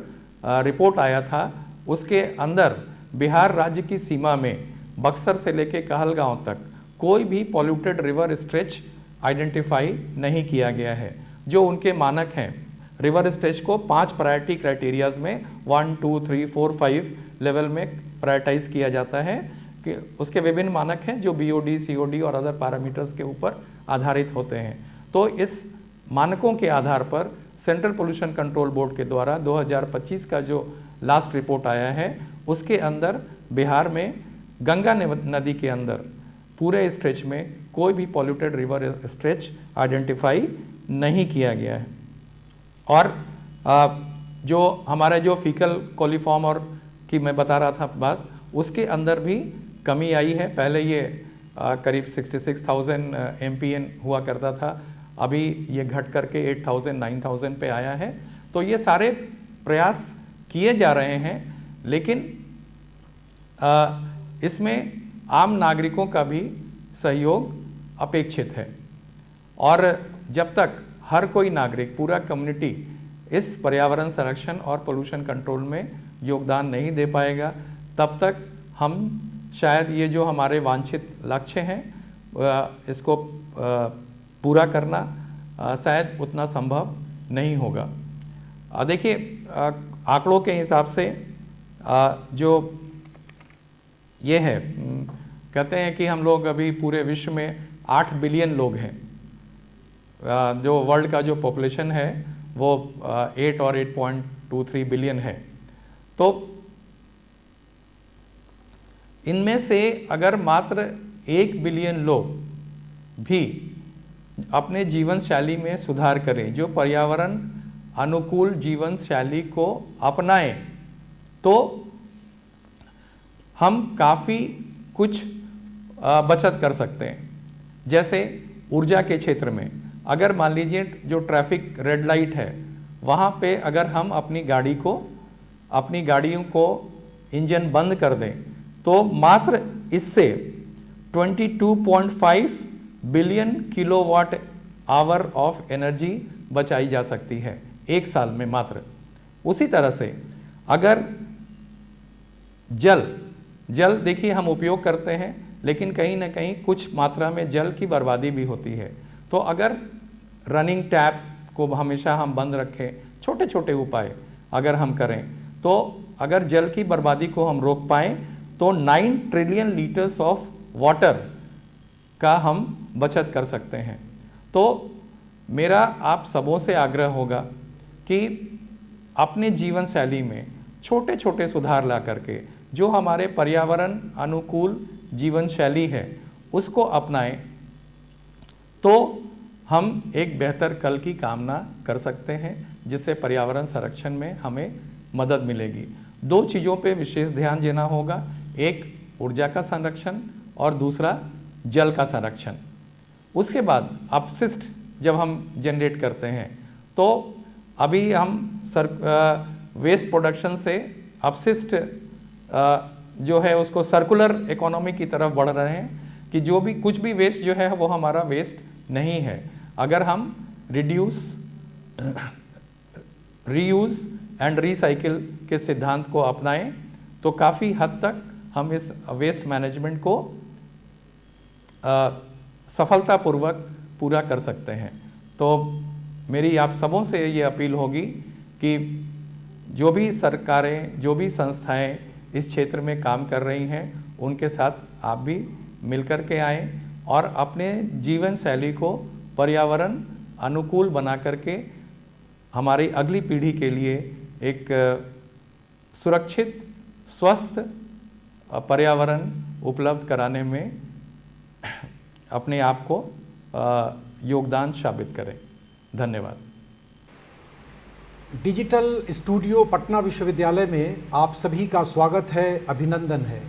रिपोर्ट आया था, उसके अंदर बिहार राज्य की सीमा में बक्सर से लेके कहलगांव तक कोई भी पॉल्यूटेड रिवर स्ट्रेच आइडेंटिफाई नहीं किया गया है। जो उनके मानक हैं, रिवर स्ट्रेच को 5 प्रायोरिटी क्राइटेरियाज में 1, 2, 3, 4, 5 लेवल में प्रायोरिटाइज किया जाता है कि उसके विभिन्न मानक हैं जो BOD, COD और अदर पैरामीटर्स के ऊपर आधारित होते हैं। तो इस मानकों के आधार पर सेंट्रल पोल्यूशन कंट्रोल बोर्ड के द्वारा 2025 का जो लास्ट रिपोर्ट आया है उसके अंदर बिहार में गंगा नदी के अंदर पूरे स्ट्रेच में कोई भी पॉल्यूटेड रिवर स्ट्रेच आइडेंटिफाई नहीं किया गया है। और जो हमारा जो फीकल कॉलीफॉर्म और की मैं बता रहा था बात, उसके अंदर भी कमी आई है। पहले ये करीब 66,000 MPN हुआ करता था, अभी ये घट करके 8,000 9,000 पे आया है। तो ये सारे प्रयास किए जा रहे हैं, लेकिन इसमें आम नागरिकों का भी सहयोग अपेक्षित है। और जब तक हर कोई नागरिक, पूरा कम्युनिटी इस पर्यावरण संरक्षण और पोल्यूशन कंट्रोल में योगदान नहीं दे पाएगा, तब तक हम शायद ये जो हमारे वांछित लक्ष्य हैं इसको पूरा करना शायद उतना संभव नहीं होगा। देखिए, आंकड़ों के हिसाब से जो ये है, कहते हैं कि हम लोग अभी पूरे विश्व में 8 बिलियन लोग हैं। जो वर्ल्ड का जो पॉपुलेशन है वो 8 और 8.23 बिलियन है। तो इनमें से अगर मात्र 1 बिलियन लोग भी अपने जीवन शैली में सुधार करें, जो पर्यावरण अनुकूल जीवन शैली को अपनाएं, तो हम काफ़ी कुछ बचत कर सकते हैं। जैसे ऊर्जा के क्षेत्र में, अगर मान लीजिए जो ट्रैफिक रेड लाइट है वहाँ पे अगर हम अपनी गाड़ियों को इंजन बंद कर दें तो मात्र इससे 22.5 billion kilowatt hour of energy बचाई जा सकती है एक साल में मात्र। उसी तरह से अगर जल देखिए हम उपयोग करते हैं, लेकिन कहीं ना कहीं कुछ मात्रा में जल की बर्बादी भी होती है। तो अगर रनिंग टैप को हमेशा हम बंद रखें, छोटे छोटे उपाय अगर हम करें, तो अगर जल की बर्बादी को हम रोक पाएँ तो 9 ट्रिलियन लीटर्स ऑफ वाटर का हम बचत कर सकते हैं। तो मेरा आप सबों से आग्रह होगा कि अपने जीवन शैली में छोटे छोटे सुधार ला करके जो हमारे पर्यावरण अनुकूल जीवन शैली है उसको अपनाएं तो हम एक बेहतर कल की कामना कर सकते हैं, जिससे पर्यावरण संरक्षण में हमें मदद मिलेगी। 2 चीज़ों पे विशेष ध्यान देना होगा, एक ऊर्जा का संरक्षण और दूसरा जल का संरक्षण। उसके बाद अपशिष्ट जब हम जनरेट करते हैं तो अभी हम वेस्ट प्रोडक्शन से अपशिष्ट जो है उसको सर्कुलर इकोनॉमी की तरफ बढ़ रहे हैं कि जो भी कुछ भी वेस्ट जो है वो हमारा वेस्ट नहीं है। अगर हम रिड्यूस, रीयूज़ एंड रीसाइकिल के सिद्धांत को अपनाएं तो काफ़ी हद तक हम इस वेस्ट मैनेजमेंट को सफलतापूर्वक पूरा कर सकते हैं। तो मेरी आप सबों से ये अपील होगी कि जो भी सरकारें, जो भी संस्थाएं इस क्षेत्र में काम कर रही हैं, उनके साथ आप भी मिलकर के आएँ और अपने जीवन शैली को पर्यावरण अनुकूल बना करके हमारी अगली पीढ़ी के लिए एक सुरक्षित, स्वस्थ पर्यावरण उपलब्ध कराने में अपने आप को योगदान साबित करें। धन्यवाद। डिजिटल स्टूडियो पटना विश्वविद्यालय में आप सभी का स्वागत है, अभिनंदन है।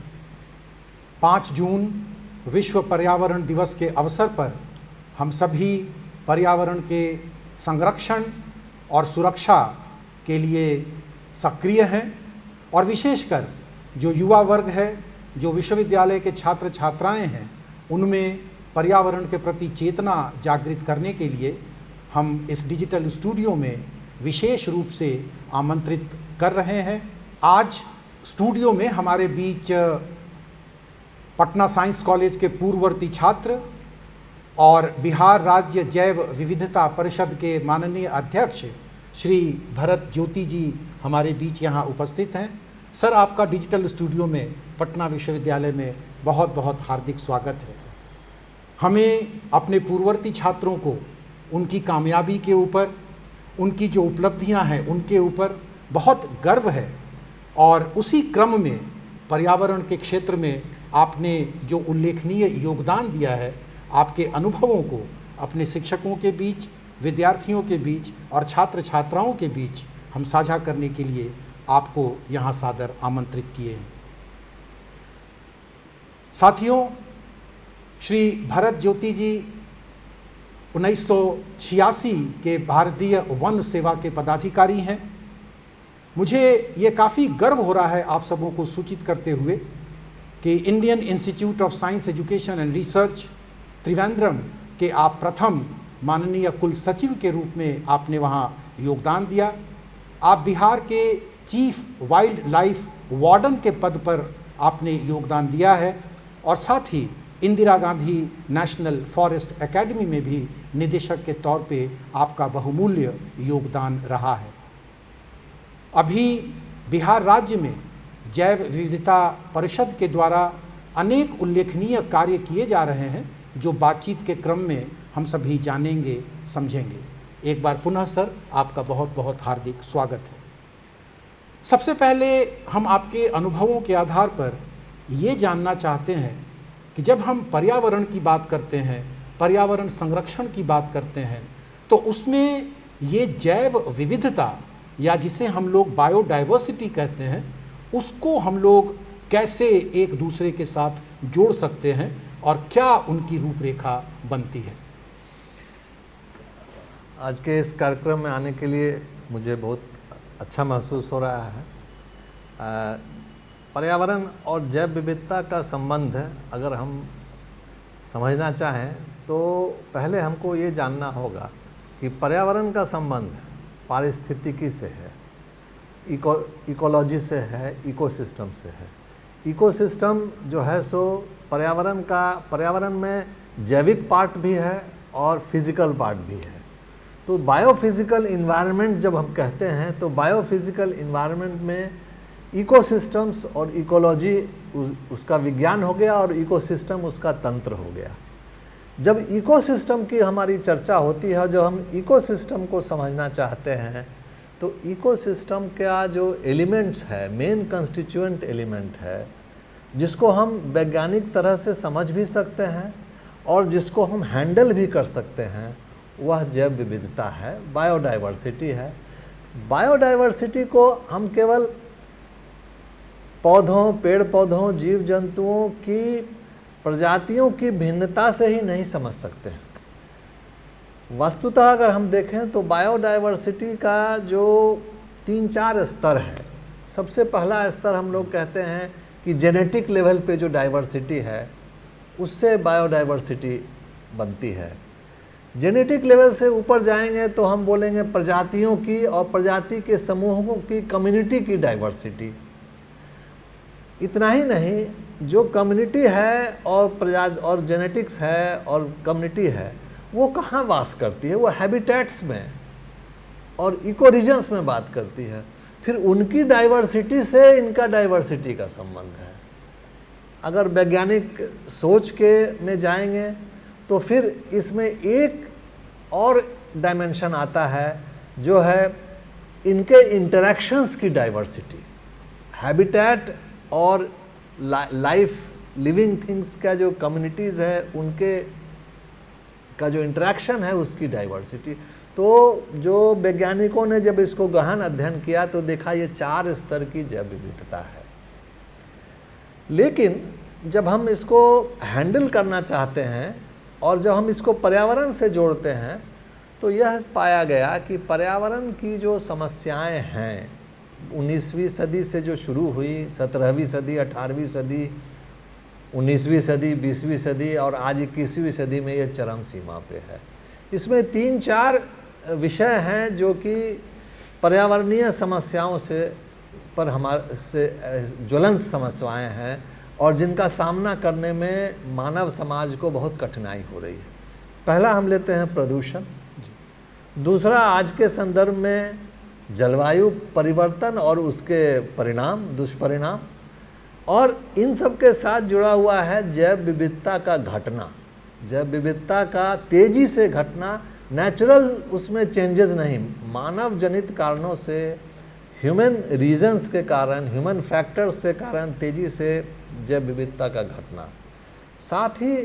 5 जून विश्व पर्यावरण दिवस के अवसर पर हम सभी पर्यावरण के संरक्षण और सुरक्षा के लिए सक्रिय हैं और विशेषकर जो युवा वर्ग है, जो विश्वविद्यालय के छात्र छात्राएं हैं, उनमें पर्यावरण के प्रति चेतना जागृत करने के लिए हम इस डिजिटल स्टूडियो में विशेष रूप से आमंत्रित कर रहे हैं। आज स्टूडियो में हमारे बीच पटना साइंस कॉलेज के पूर्ववर्ती छात्र और बिहार राज्य जैव विविधता परिषद के माननीय अध्यक्ष श्री भरत ज्योति जी हमारे बीच यहाँ उपस्थित हैं। सर, आपका डिजिटल स्टूडियो में पटना विश्वविद्यालय में बहुत बहुत हार्दिक स्वागत है। हमें अपने पूर्ववर्ती छात्रों को उनकी कामयाबी के ऊपर, उनकी जो उपलब्धियां हैं उनके ऊपर बहुत गर्व है और उसी क्रम में पर्यावरण के क्षेत्र में आपने जो उल्लेखनीय योगदान दिया है, आपके अनुभवों को अपने शिक्षकों के बीच, विद्यार्थियों के बीच और छात्र छात्राओं के बीच हम साझा करने के लिए आपको यहाँ सादर आमंत्रित किए हैं। साथियों, श्री भरत ज्योति जी 1986 के भारतीय वन सेवा के पदाधिकारी हैं। मुझे ये काफ़ी गर्व हो रहा है आप सबों को सूचित करते हुए कि Indian institute of science education and research Trivandrum के आप प्रथम माननीय कुल सचिव के रूप में आपने वहाँ योगदान दिया। आप बिहार के चीफ वाइल्ड लाइफ वार्डन के पद पर आपने योगदान दिया है और साथ ही Indira Gandhi national forest academy में भी निदेशक के तौर पे आपका बहुमूल्य योगदान रहा है। अभी बिहार राज्य में जैव विविधता परिषद के द्वारा अनेक उल्लेखनीय कार्य किए जा रहे हैं जो बातचीत के क्रम में हम सभी जानेंगे, समझेंगे। एक बार पुनः सर, आपका बहुत बहुत हार्दिक स्वागत है। सबसे पहले हम आपके अनुभवों के आधार पर ये जानना चाहते हैं कि जब हम पर्यावरण की बात करते हैं, पर्यावरण संरक्षण की बात करते हैं, तो उसमें ये जैव विविधता या जिसे हम लोग बायोडाइवर्सिटी कहते हैं, उसको हम लोग कैसे एक दूसरे के साथ जोड़ सकते हैं और क्या उनकी रूपरेखा बनती है? आज के इस कार्यक्रम में आने के लिए मुझे बहुत अच्छा महसूस हो रहा है। पर्यावरण और जैव विविधता का संबंध अगर हम समझना चाहें तो पहले हमको ये जानना होगा कि पर्यावरण का संबंध पारिस्थितिकी से है, इकोलॉजी से है, इकोसिस्टम से है। इकोसिस्टम जो है सो पर्यावरण में जैविक पार्ट भी है और फिजिकल पार्ट भी है। तो बायोफिजिकल इन्वायरमेंट जब हम कहते हैं तो बायोफिजिकल इन्वायरमेंट में इकोसिस्टम्स और इकोलॉजी उसका विज्ञान हो गया और इकोसिस्टम उसका तंत्र हो गया। जब इकोसिस्टम की हमारी चर्चा होती है, जो हम इकोसिस्टम को समझना चाहते हैं, तो इकोसिस्टम का जो एलिमेंट्स है, मेन कंस्टिट्यूएंट एलिमेंट है, जिसको हम वैज्ञानिक तरह से समझ भी सकते हैं और जिसको हम हैंडल भी कर सकते हैं, वह जैव विविधता है, बायोडाइवर्सिटी है। बायोडाइवर्सिटी को हम केवल पौधों, पेड़ पौधों, जीव जंतुओं की प्रजातियों की भिन्नता से ही नहीं समझ सकते हैं। वस्तुतः अगर हम देखें तो बायोडाइवर्सिटी का जो 3-4 स्तर है। सबसे पहला स्तर हम लोग कहते हैं कि जेनेटिक लेवल पे जो डाइवर्सिटी है उससे बायोडाइवर्सिटी बनती है। जेनेटिक लेवल से ऊपर जाएंगे तो हम बोलेंगे प्रजातियों की और प्रजाति के समूहों की, कम्युनिटी की डाइवर्सिटी। इतना ही नहीं, जो कम्युनिटी है और जेनेटिक्स है और कम्युनिटी है, वो कहाँ वास करती है, वो हैबिटेट्स में और इको रीजन्स में बात करती है। फिर उनकी डाइवर्सिटी से इनका डाइवर्सिटी का संबंध है। अगर वैज्ञानिक सोच के में जाएंगे तो फिर इसमें एक और डायमेंशन आता है, जो है इनके इंटरेक्शंस की डाइवर्सिटी। हैबिटेट और लाइफ, लिविंग थिंग्स का जो कम्युनिटीज़ है, उनके का जो इंटरेक्शन है, उसकी डाइवर्सिटी। तो जो वैज्ञानिकों ने जब इसको गहन अध्ययन किया तो देखा ये 4 स्तर की जैव विविधता है। लेकिन जब हम इसको हैंडल करना चाहते हैं और जब हम इसको पर्यावरण से जोड़ते हैं तो यह पाया गया कि पर्यावरण की जो समस्याएं हैं 19वीं सदी से जो शुरू हुई, 17वीं सदी, 18वीं सदी, 19वीं सदी, 20वीं सदी और आज 21वीं सदी में ये चरम सीमा पे है। इसमें 3-4 विषय हैं जो कि पर्यावरणीय समस्याओं से पर हमारे से ज्वलंत समस्याएं हैं और जिनका सामना करने में मानव समाज को बहुत कठिनाई हो रही है। पहला हम लेते हैं प्रदूषण, दूसरा आज के संदर्भ में जलवायु परिवर्तन और उसके परिणाम, दुष्परिणाम, और इन सब के साथ जुड़ा हुआ है जैव विविधता का घटना, जैव विविधता का तेज़ी से घटना। नेचुरल उसमें चेंजेस नहीं, मानव जनित कारणों से, ह्यूमन रीजन्स के कारण, ह्यूमन फैक्टर्स के कारण तेज़ी से जैव विविधता का घटना। साथ ही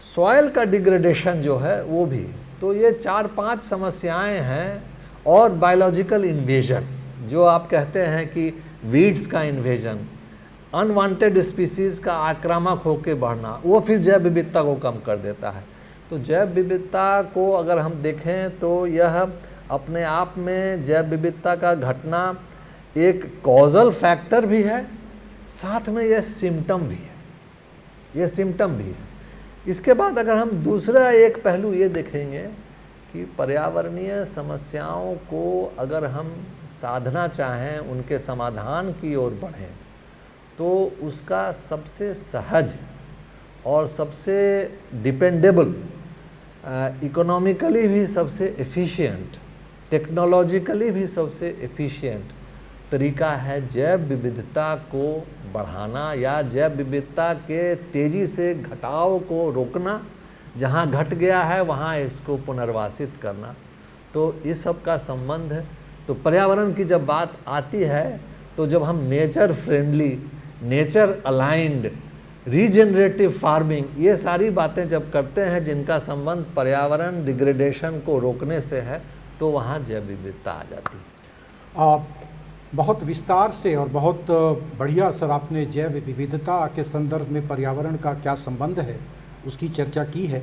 सॉइल का डिग्रेडेशन जो है वो भी। तो ये 4-5 समस्याएं हैं। और बायोलॉजिकल इन्वेजन, जो आप कहते हैं कि वीड्स का इन्वेजन, अनवांटेड स्पीसीज़ का आक्रामक होकर बढ़ना, वो फिर जैव विविधता को कम कर देता है। तो जैव विविधता को अगर हम देखें तो यह अपने आप में जैव विविधता का घटना एक कॉजल फैक्टर भी है, साथ में यह सिम्टम भी है, यह सिम्टम भी है। इसके बाद अगर हम दूसरा एक पहलू ये देखेंगे कि पर्यावरणीय समस्याओं को अगर हम साधना चाहें, उनके समाधान की ओर बढ़ें, तो उसका सबसे सहज और सबसे डिपेंडेबल, इकोनॉमिकली भी सबसे एफिशिएंट, टेक्नोलॉजिकली भी सबसे एफिशिएंट तरीका है जैव विविधता को बढ़ाना या जैव विविधता के तेज़ी से घटाव को रोकना। जहाँ घट गया है वहाँ इसको पुनर्वासित करना। तो इस सब का संबंध है। तो पर्यावरण की जब बात आती है तो जब हम nature friendly, nature aligned, regenerative farming, ये सारी बातें जब करते हैं जिनका संबंध पर्यावरण डिग्रेडेशन को रोकने से है, तो वहाँ जैव विविधता आ जाती है। बहुत विस्तार से और बहुत बढ़िया सर आपने जैव विविधता के संदर्भ में पर्यावरण का क्या संबंध है उसकी चर्चा की है।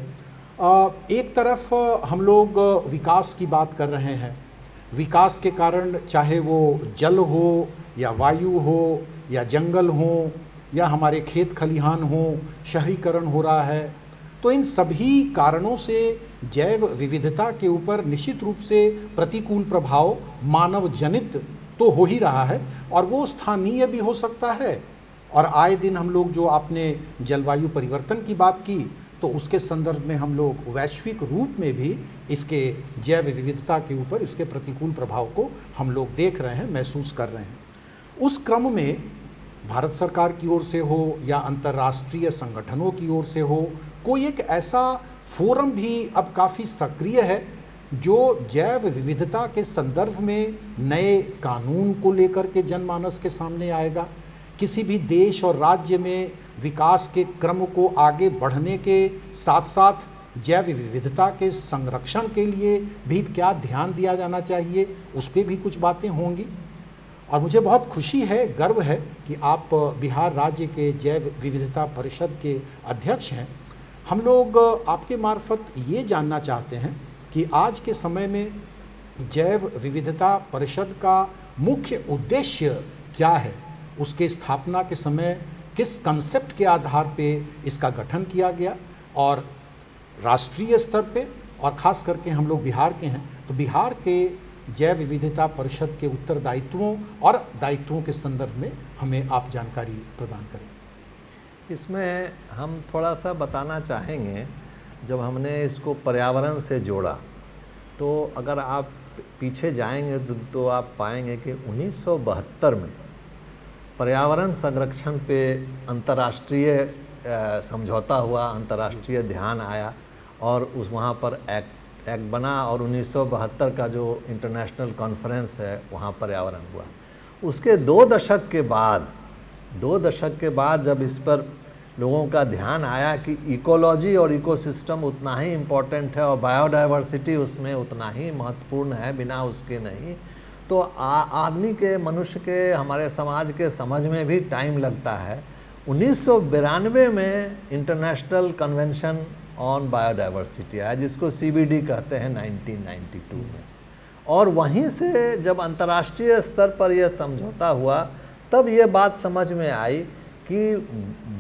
एक तरफ हम लोग विकास की बात कर रहे हैं। विकास के कारण चाहे वो जल हो या वायु हो या जंगल हो या हमारे खेत खलिहान हो, शहरीकरण हो रहा है, तो इन सभी कारणों से जैव विविधता के ऊपर निश्चित रूप से प्रतिकूल प्रभाव मानव जनित तो हो ही रहा है और वो स्थानीय भी हो सकता है। और आए दिन हम लोग जो आपने जलवायु परिवर्तन की बात की, तो उसके संदर्भ में हम लोग वैश्विक रूप में भी इसके जैव विविधता के ऊपर इसके प्रतिकूल प्रभाव को हम लोग देख रहे हैं, महसूस कर रहे हैं। उस क्रम में भारत सरकार की ओर से हो या अंतर्राष्ट्रीय संगठनों की ओर से हो, कोई एक ऐसा फोरम भी अब काफ़ी सक्रिय है जो जैव विविधता के संदर्भ में नए कानून को लेकर के जनमानस के सामने आएगा। किसी भी देश और राज्य में विकास के क्रम को आगे बढ़ने के साथ साथ जैव विविधता के संरक्षण के लिए भी क्या ध्यान दिया जाना चाहिए, उस पर भी कुछ बातें होंगी। और मुझे बहुत खुशी है, गर्व है कि आप बिहार राज्य के जैव विविधता परिषद के अध्यक्ष हैं। हम लोग आपके मार्फत ये जानना चाहते हैं कि आज के समय में जैव विविधता परिषद का मुख्य उद्देश्य क्या है, उसके स्थापना के समय किस कंसेप्ट के आधार पे इसका गठन किया गया, और राष्ट्रीय स्तर पे, और ख़ास करके हम लोग बिहार के हैं तो बिहार के जैव विविधता परिषद के उत्तरदायित्वों और दायित्वों के संदर्भ में हमें आप जानकारी प्रदान करें। इसमें हम थोड़ा सा बताना चाहेंगे, जब हमने इसको पर्यावरण से जोड़ा तो अगर आप पीछे जाएंगे तो आप पाएंगे कि 1972 में पर्यावरण संरक्षण पे अंतर्राष्ट्रीय समझौता हुआ, अंतर्राष्ट्रीय ध्यान आया और उस वहाँ पर एक्ट बना, और 1972 का जो इंटरनेशनल कॉन्फ्रेंस है वहाँ पर्यावरण हुआ। उसके 2 दशक के बाद जब इस पर लोगों का ध्यान आया कि इकोलॉजी और इकोसिस्टम उतना ही इम्पोर्टेंट है और बायोडाइवर्सिटी उसमें उतना ही महत्वपूर्ण है, बिना उसके नहीं, तो आदमी के, मनुष्य के, हमारे समाज के समझ में भी टाइम लगता है। 1992 में इंटरनेशनल कन्वेंशन ऑन बायोडाइवर्सिटी आया, जिसको CBD कहते हैं, 1992 में। और वहीं से जब अंतर्राष्ट्रीय स्तर पर यह समझौता हुआ तब ये बात समझ में आई कि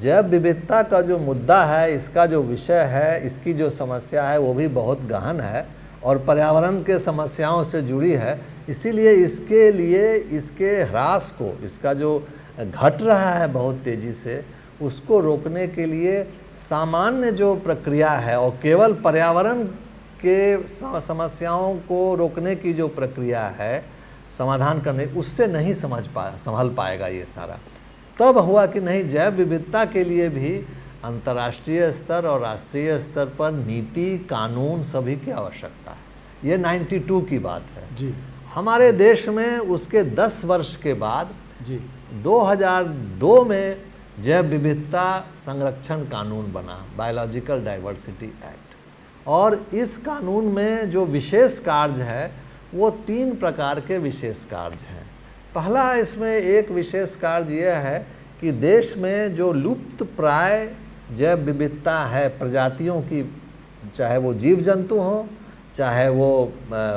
जैव विविधता का जो मुद्दा है, इसका जो विषय है, इसकी जो समस्या है वो भी बहुत गहन है और पर्यावरण के समस्याओं से जुड़ी है। इसीलिए इसके लिए इसके ह्रास को, इसका जो घट रहा है बहुत तेज़ी से, उसको रोकने के लिए सामान्य जो प्रक्रिया है और केवल पर्यावरण के समस्याओं को रोकने की जो प्रक्रिया है, समाधान करने, उससे नहीं संभल पाएगा ये सारा। तब हुआ कि नहीं, जैव विविधता के लिए भी अंतर्राष्ट्रीय स्तर और राष्ट्रीय स्तर पर नीति, कानून सभी की आवश्यकता है। ये 92 की बात है जी। हमारे देश में उसके 10 वर्ष के बाद जी 2002 में जैव विविधता संरक्षण कानून बना, बायोलॉजिकल डाइवर्सिटी एक्ट। और इस कानून में जो विशेष कार्य है वो 3 प्रकार के विशेष कार्य हैं। पहला, इसमें एक विशेष कार्य यह है कि देश में जो लुप्त प्राय जैव विविधता है प्रजातियों की, चाहे वो जीव जंतु हो, चाहे वो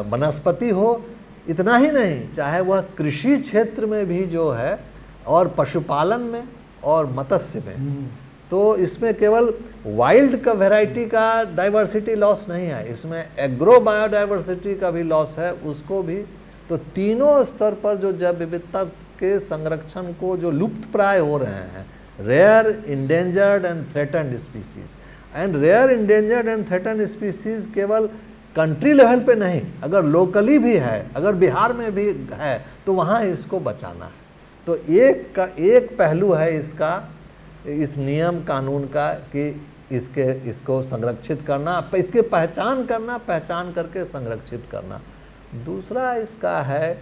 वनस्पति हो, इतना ही नहीं, चाहे वह कृषि क्षेत्र में भी जो है और पशुपालन में और मत्स्य में, तो इसमें केवल वाइल्ड का वैरायटी का डाइवर्सिटी लॉस नहीं है, इसमें एग्रो बायोडाइवर्सिटी का भी लॉस है, उसको भी। तो तीनों स्तर पर जो जैव विविधता के संरक्षण को, जो लुप्त प्राय हो रहे हैं, rare, endangered and threatened species, and rare, endangered and threatened species केवल कंट्री लेवल पे नहीं, अगर लोकली भी है, अगर बिहार में भी है तो वहाँ इसको बचाना है। तो एक पहलू है इसका, इस नियम कानून का, कि इसको संरक्षित करना, इसकी पहचान करना, पहचान करके संरक्षित करना। दूसरा इसका है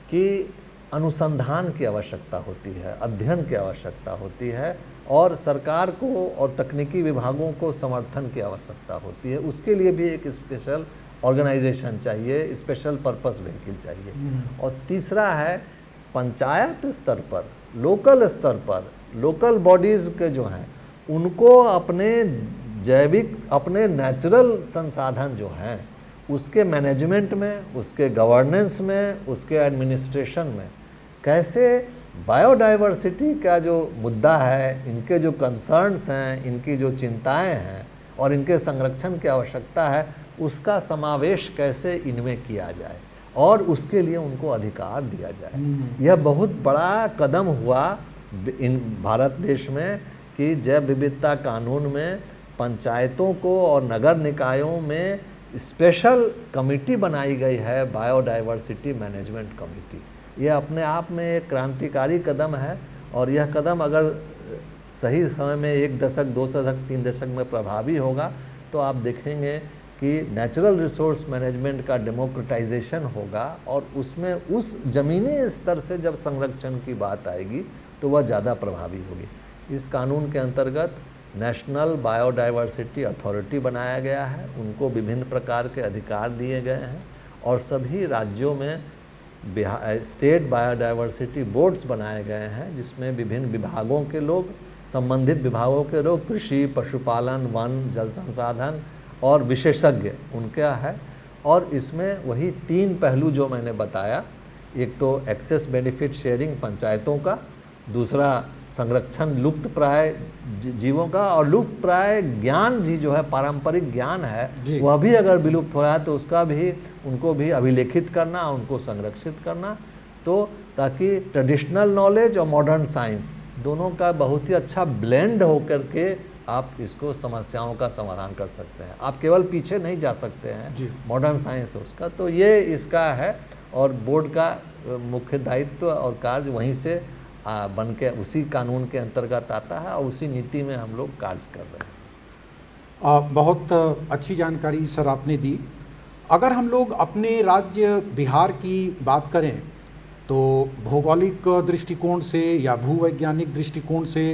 कि अनुसंधान की आवश्यकता होती है, अध्ययन की आवश्यकता होती है, और सरकार को और तकनीकी विभागों को समर्थन की आवश्यकता होती है। उसके लिए भी एक स्पेशल ऑर्गेनाइजेशन चाहिए, स्पेशल पर्पस व्हीकल चाहिए। और तीसरा है पंचायत स्तर पर, लोकल स्तर पर, लोकल बॉडीज़ के जो हैं उनको अपने जैविक, अपने नेचुरल संसाधन जो हैं उसके मैनेजमेंट में, उसके गवर्नेंस में, उसके एडमिनिस्ट्रेशन में कैसे बायोडाइवर्सिटी का जो मुद्दा है, इनके जो कंसर्न्स हैं, इनकी जो चिंताएं हैं और इनके संरक्षण की आवश्यकता है, उसका समावेश कैसे इनमें किया जाए और उसके लिए उनको अधिकार दिया जाए। यह बहुत बड़ा कदम हुआ इन भारत देश में कि जैव विविधता कानून में पंचायतों को और नगर निकायों में स्पेशल कमेटी बनाई गई है, बायोडाइवर्सिटी मैनेजमेंट कमेटी। यह अपने आप में एक क्रांतिकारी कदम है और यह कदम अगर सही समय में 1 दशक, 2 दशक, 3 दशक में प्रभावी होगा तो आप देखेंगे कि नेचुरल रिसोर्स मैनेजमेंट का डेमोक्रेटाइजेशन होगा और उसमें उस ज़मीनी स्तर से जब संरक्षण की बात आएगी तो वह ज़्यादा प्रभावी होगी। इस कानून के अंतर्गत नेशनल बायोडाइवर्सिटी अथॉरिटी बनाया गया है, उनको विभिन्न प्रकार के अधिकार दिए गए हैं और सभी राज्यों में स्टेट बायोडाइवर्सिटी बोर्ड्स बनाए गए हैं जिसमें विभिन्न विभागों के लोग, संबंधित विभागों के लोग, कृषि, पशुपालन, वन, जल संसाधन और विशेषज्ञ उनका है। और इसमें वही 3 पहलू जो मैंने बताया, एक तो एक्सेस बेनिफिट शेयरिंग पंचायतों का, दूसरा संरक्षण लुप्त प्राय जीवों का, और लुप्त प्राय ज्ञान भी जो है, पारंपरिक ज्ञान है, वह भी अगर विलुप्त हो रहा है तो उसका भी उनको भी अभिलेखित करना, उनको संरक्षित करना, तो ताकि ट्रेडिशनल नॉलेज और मॉडर्न साइंस दोनों का बहुत ही अच्छा ब्लेंड होकर के आप इसको समस्याओं का समाधान कर सकते हैं। आप केवल पीछे नहीं जा सकते हैं, मॉडर्न साइंस है उसका। तो ये इसका है और बोर्ड का मुख्य दायित्व और कार्य वहीं से बन के उसी कानून के अंतर्गत आता है और उसी नीति में हम लोग कार्य कर रहे हैं। बहुत अच्छी जानकारी सर आपने दी। अगर हम लोग अपने राज्य बिहार की बात करें तो भौगोलिक दृष्टिकोण से या भूवैज्ञानिक दृष्टिकोण से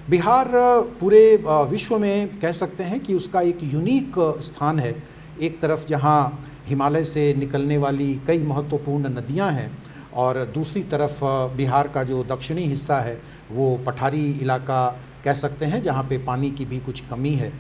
बिहार पूरे विश्व में कह सकते हैं कि उसका एक यूनिक स्थान है। एक तरफ जहां हिमालय से निकलने वाली कई महत्वपूर्ण नदियां हैं और दूसरी तरफ बिहार का जो दक्षिणी हिस्सा है वो पठारी इलाका कह सकते हैं जहां पे पानी की भी कुछ कमी है।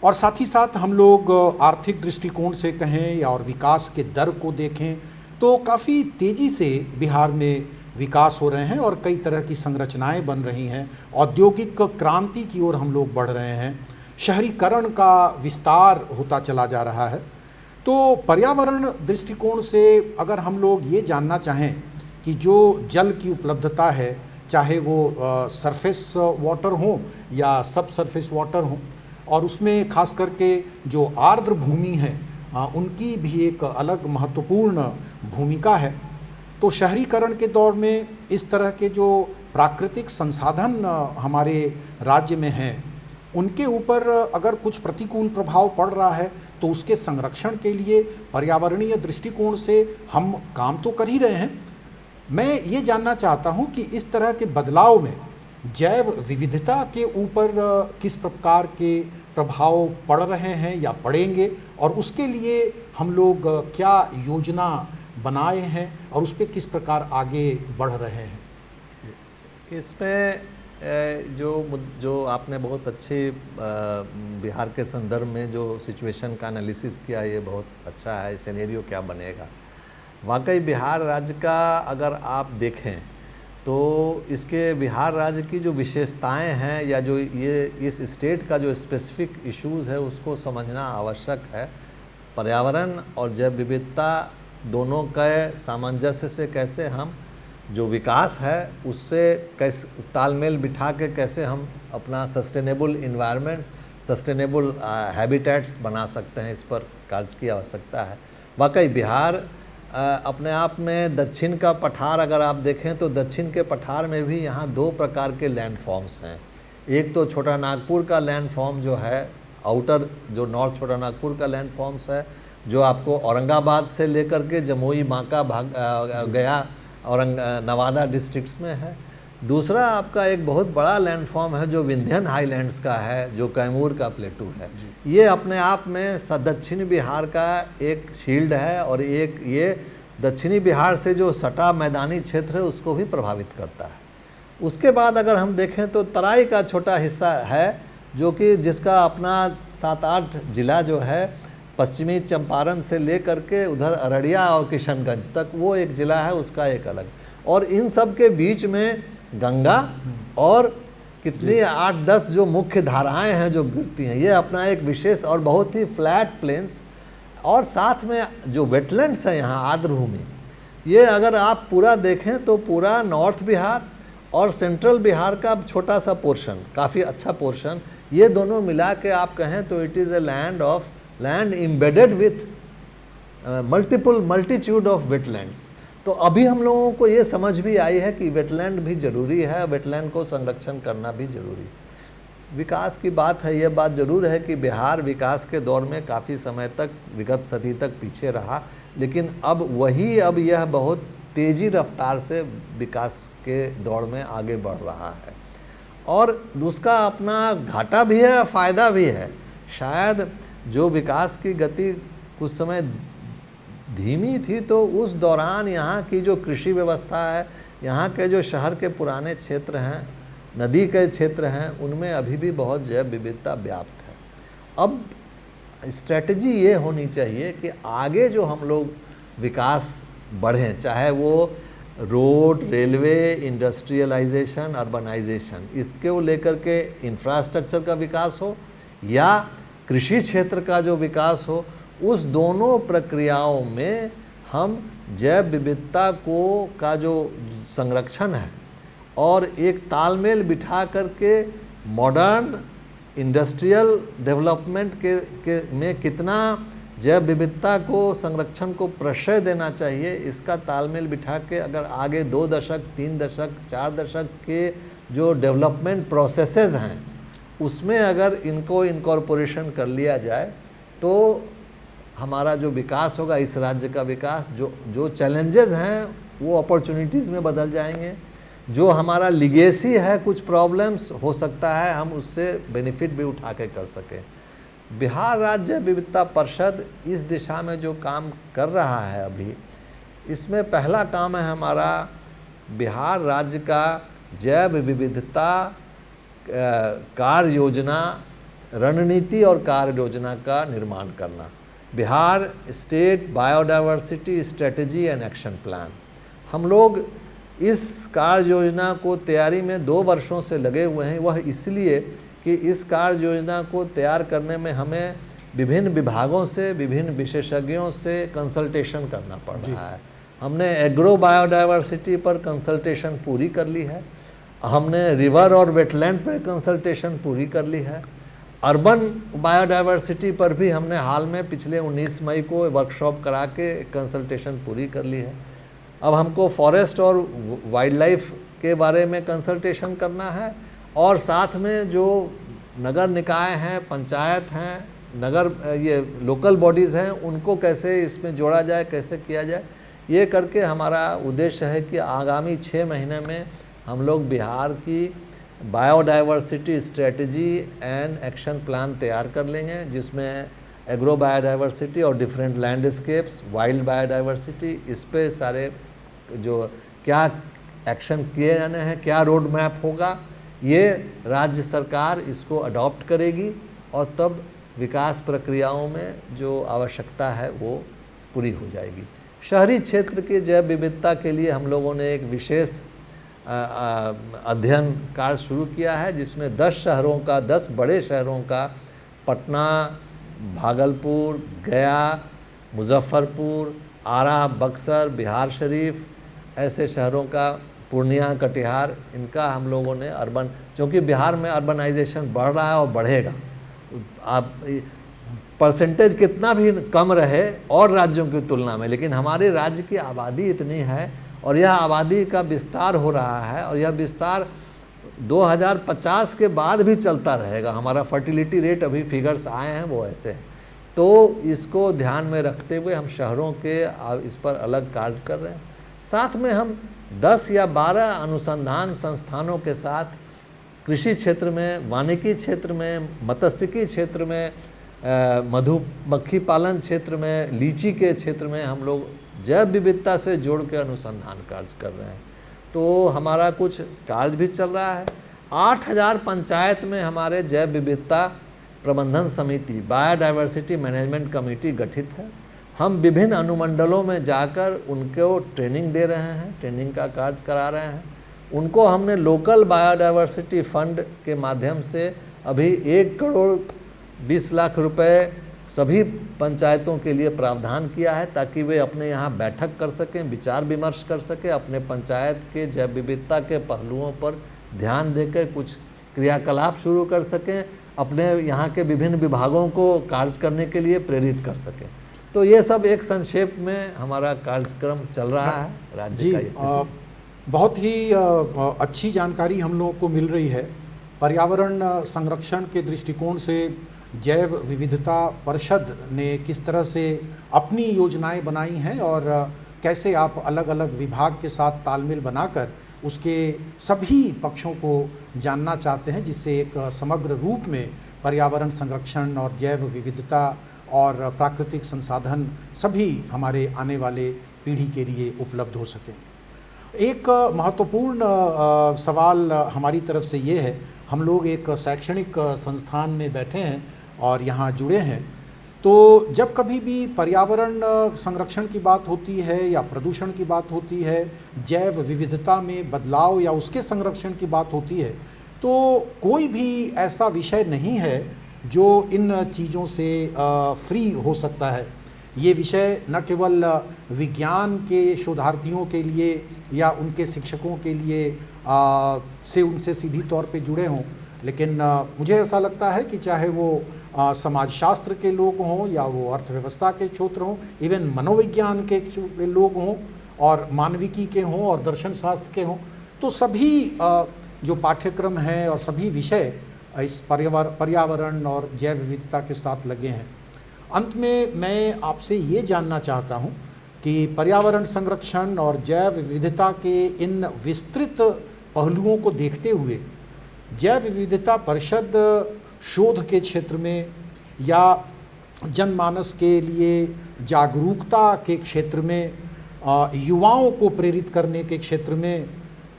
और साथ ही साथ हम लोग आर्थिक दृष्टिकोण से कहें या और विकास के दर को देखें तो काफ़ी तेज़ी से बिहार में विकास हो रहे हैं और कई तरह की संरचनाएं बन रही हैं। औद्योगिक क्रांति की ओर हम लोग बढ़ रहे हैं, शहरीकरण का विस्तार होता चला जा रहा है। तो पर्यावरण दृष्टिकोण से अगर हम लोग ये जानना चाहें कि जो जल की उपलब्धता है, चाहे वो सरफेस वाटर हो या सब सरफेस वाटर हो, और उसमें खास करके जो आर्द्र भूमि है उनकी भी एक अलग महत्वपूर्ण भूमिका है। तो शहरीकरण के दौर में इस तरह के जो प्राकृतिक संसाधन हमारे राज्य में हैं उनके ऊपर अगर कुछ प्रतिकूल प्रभाव पड़ रहा है तो उसके संरक्षण के लिए पर्यावरणीय दृष्टिकोण से हम काम तो कर ही रहे हैं। मैं ये जानना चाहता हूँ कि इस तरह के बदलाव में जैव विविधता के ऊपर किस प्रकार के प्रभाव पड़ रहे हैं या पड़ेंगे और उसके लिए हम लोग क्या योजना बनाए हैं और उस पर किस प्रकार आगे बढ़ रहे हैं। इसमें जो आपने बहुत अच्छे बिहार के संदर्भ में जो सिचुएशन का एनालिसिस किया, ये बहुत अच्छा है। सिनेरियो क्या बनेगा, वाकई बिहार राज्य का अगर आप देखें तो इसके बिहार राज्य की जो विशेषताएं हैं या जो ये इस स्टेट का जो स्पेसिफिक इश्यूज़ है उसको समझना आवश्यक है। पर्यावरण और जैव विविधता दोनों के सामंजस्य से कैसे हम जो विकास है उससे कैसे तालमेल बिठा के कैसे हम अपना सस्टेनेबल इन्वायरमेंट, सस्टेनेबल हैबिटेट्स बना सकते हैं, इस पर कार्य की आवश्यकता है। वाकई बिहार अपने आप में दक्षिण का पठार अगर आप देखें तो दक्षिण के पठार में भी यहाँ 2 प्रकार के लैंड फॉर्म्स हैं। एक तो छोटा नागपुर का लैंड फॉर्म जो है, आउटर जो नॉर्थ छोटा नागपुर का लैंड फॉर्म्स है जो आपको औरंगाबाद से लेकर के जमुई, बांका, गया, नवादा डिस्ट्रिक्ट्स में है। दूसरा आपका एक बहुत बड़ा लैंड फॉर्म है जो विंध्यन हाईलैंड्स का है, जो कैमूर का प्लेटू है। ये अपने आप में दक्षिणी बिहार का एक शील्ड है और एक ये दक्षिणी बिहार से जो सटा मैदानी क्षेत्र है उसको भी प्रभावित करता है। उसके बाद अगर हम देखें तो तराई का छोटा हिस्सा है जो कि जिसका अपना 7-8 जिला जो है, पश्चिमी चंपारण से लेकर के उधर अररिया और किशनगंज तक वो एक ज़िला है, उसका एक अलग। और इन सब के बीच में गंगा और कितनी 8-10 जो मुख्य धाराएं हैं जो गिरती हैं, ये अपना एक विशेष और बहुत ही फ्लैट प्लेन्स, और साथ में जो वेटलैंड्स हैं यहाँ आर्द्र भूमि, ये अगर आप पूरा देखें तो पूरा नॉर्थ बिहार और सेंट्रल बिहार का छोटा सा पोर्शन, काफ़ी अच्छा पोर्शन, ये दोनों मिला के आप कहें तो it is a land embedded with multitude of wetlands. तो अभी हम लोगों को ये समझ भी आई है कि वेटलैंड भी ज़रूरी है, वेटलैंड को संरक्षण करना भी ज़रूरी है। विकास की बात है, यह बात ज़रूर है कि बिहार विकास के दौर में काफ़ी समय तक, विगत सदी तक पीछे रहा, लेकिन अब यह बहुत तेज़ी रफ्तार से विकास के दौर में आगे बढ़ रहा है। और उसका अपना घाटा भी है, फ़ायदा भी है। शायद जो विकास की गति कुछ समय धीमी थी, तो उस दौरान यहाँ की जो कृषि व्यवस्था है, यहाँ के जो शहर के पुराने क्षेत्र हैं, नदी के क्षेत्र हैं, उनमें अभी भी बहुत जैव विविधता व्याप्त है। अब स्ट्रेटजी ये होनी चाहिए कि आगे जो हम लोग विकास बढ़ें, चाहे वो रोड, रेलवे, इंडस्ट्रियलाइजेशन, अर्बनाइजेशन, इसके लेकर के इंफ्रास्ट्रक्चर का विकास हो या कृषि क्षेत्र का जो विकास हो, उस दोनों प्रक्रियाओं में हम जैव विविधता का जो संरक्षण है और एक तालमेल बिठा करके मॉडर्न इंडस्ट्रियल डेवलपमेंट में कितना जैव विविधता को, संरक्षण को प्रश्रय देना चाहिए, इसका तालमेल बिठा के अगर आगे 2 दशक, 3 दशक, 4 दशक के जो डेवलपमेंट प्रोसेसेस हैं उसमें अगर इनको इनकॉर्पोरेशन कर लिया जाए तो हमारा जो विकास होगा, इस राज्य का विकास, जो चैलेंजेस हैं वो अपॉर्चुनिटीज़ में बदल जाएंगे। जो हमारा लिगेसी है, कुछ प्रॉब्लम्स हो सकता है हम उससे बेनिफिट भी उठा के कर सकें। बिहार राज्य विविधता परिषद इस दिशा में जो काम कर रहा है अभी, इसमें पहला काम है हमारा बिहार राज्य का जैव विविधता कार्य योजना, रणनीति और कार्य योजना का निर्माण करना। Bihar state biodiversity strategy and action plan. हम लोग इस कार्य योजना को तैयारी में 2 वर्षों से लगे हुए हैं। वह इसलिए कि इस कार्य योजना को तैयार करने में हमें विभिन्न विभागों से, विभिन्न विशेषज्ञों से कंसल्टेशन करना पड़ रहा है। हमने एग्रो बायोडायवर्सिटी पर कंसल्टेशन पूरी कर ली है, हमने रिवर और वेटलैंड पर कंसल्टेशन पूरी कर ली है, अर्बन बायोडायवर्सिटी पर भी हमने हाल में पिछले 19 मई को वर्कशॉप करा के कंसल्टेशन पूरी कर ली है। अब हमको फॉरेस्ट और वाइल्ड लाइफ के बारे में कंसल्टेशन करना है और साथ में जो नगर निकाय हैं, पंचायत हैं, ये लोकल बॉडीज़ हैं, उनको कैसे इसमें जोड़ा जाए, कैसे किया जाए, ये करके हमारा उद्देश्य है कि आगामी 6 महीने में हम लोग बिहार की biodiversity strategy and action plan तैयार कर लेंगे, जिसमें एग्रो बायोडायवर्सिटी और डिफरेंट लैंडस्केप्स, वाइल्ड बायोडायवर्सिटी, इस पे सारे जो क्या एक्शन किए जाने हैं, क्या रोड मैप होगा, ये राज्य सरकार इसको अडॉप्ट करेगी और तब विकास प्रक्रियाओं में जो आवश्यकता है वो पूरी हो जाएगी। शहरी क्षेत्र के जैव विविधता के लिए हम लोगों ने एक विशेष अध्ययन कार्य शुरू किया है, जिसमें 10 बड़े शहरों का, पटना, भागलपुर, गया, मुजफ्फरपुर, आरा, बक्सर, बिहार शरीफ, ऐसे शहरों का, पूर्णिया, कटिहार, इनका हम लोगों ने अर्बन, क्योंकि बिहार में अर्बनाइजेशन बढ़ रहा है और बढ़ेगा। आप परसेंटेज कितना भी कम रहे और राज्यों की तुलना में, लेकिन हमारे राज्य की आबादी इतनी है और यह आबादी का विस्तार हो रहा है और यह विस्तार 2050 के बाद भी चलता रहेगा। हमारा फर्टिलिटी रेट, अभी फिगर्स आए हैं वो ऐसे हैं। तो इसको ध्यान में रखते हुए हम शहरों के इस पर अलग कार्य कर रहे हैं। साथ में हम 10 या 12 अनुसंधान संस्थानों के साथ कृषि क्षेत्र में, वानिकी क्षेत्र में, मत्स्यिकी क्षेत्र में, मधुमक्खी पालन क्षेत्र में, लीची के क्षेत्र में हम लोग जैव विविधता से जोड़ के अनुसंधान कार्य कर रहे हैं। तो हमारा कुछ कार्य भी चल रहा है। 8000 पंचायत में हमारे जैव विविधता प्रबंधन समिति, बायोडायवर्सिटी मैनेजमेंट कमेटी गठित है। हम विभिन्न अनुमंडलों में जाकर उनको ट्रेनिंग दे रहे हैं, ट्रेनिंग का कार्य करा रहे हैं। उनको हमने लोकल बायोडायवर्सिटी फंड के माध्यम से अभी 1 करोड़ 20 लाख रुपए सभी पंचायतों के लिए प्रावधान किया है, ताकि वे अपने यहाँ बैठक कर सकें, विचार विमर्श कर सकें, अपने पंचायत के जैव विविधता के पहलुओं पर ध्यान देकर कुछ क्रियाकलाप शुरू कर सकें, अपने यहाँ के विभिन्न विभागों को कार्य करने के लिए प्रेरित कर सकें। तो ये सब एक संक्षेप में हमारा कार्यक्रम चल रहा है राज्य जी। का। बहुत ही अच्छी जानकारी हम लोगों को मिल रही है पर्यावरण संरक्षण के दृष्टिकोण से जैव विविधता परिषद ने किस तरह से अपनी योजनाएं बनाई हैं और कैसे आप अलग अलग विभाग के साथ तालमेल बनाकर उसके सभी पक्षों को जानना चाहते हैं, जिससे एक समग्र रूप में पर्यावरण संरक्षण और जैव विविधता और प्राकृतिक संसाधन सभी हमारे आने वाले पीढ़ी के लिए उपलब्ध हो सकें। एक महत्वपूर्ण सवाल हमारी तरफ से ये है, हम लोग एक शैक्षणिक संस्थान में बैठे हैं और यहाँ जुड़े हैं, तो जब कभी भी पर्यावरण संरक्षण की बात होती है या प्रदूषण की बात होती है, जैव विविधता में बदलाव या उसके संरक्षण की बात होती है, तो कोई भी ऐसा विषय नहीं है जो इन चीज़ों से फ्री हो सकता है। ये विषय न केवल विज्ञान के शोधार्थियों के लिए या उनके शिक्षकों के लिए से उनसे सीधी तौर पे जुड़े हों, लेकिन मुझे ऐसा लगता है कि चाहे वो समाजशास्त्र के लोग हों या वो अर्थव्यवस्था के क्षेत्र हों, इवन मनोविज्ञान के लोग हों और मानविकी के हों और दर्शन शास्त्र के हों, तो सभी जो पाठ्यक्रम हैं और सभी विषय इस पर्यावरण और जैव विविधता के साथ लगे हैं। अंत में मैं आपसे ये जानना चाहता हूँ कि पर्यावरण संरक्षण और जैव विविधता के इन विस्तृत पहलुओं को देखते हुए जैव विविधता परिषद शोध के क्षेत्र में या जनमानस के लिए जागरूकता के क्षेत्र में, युवाओं को प्रेरित करने के क्षेत्र में,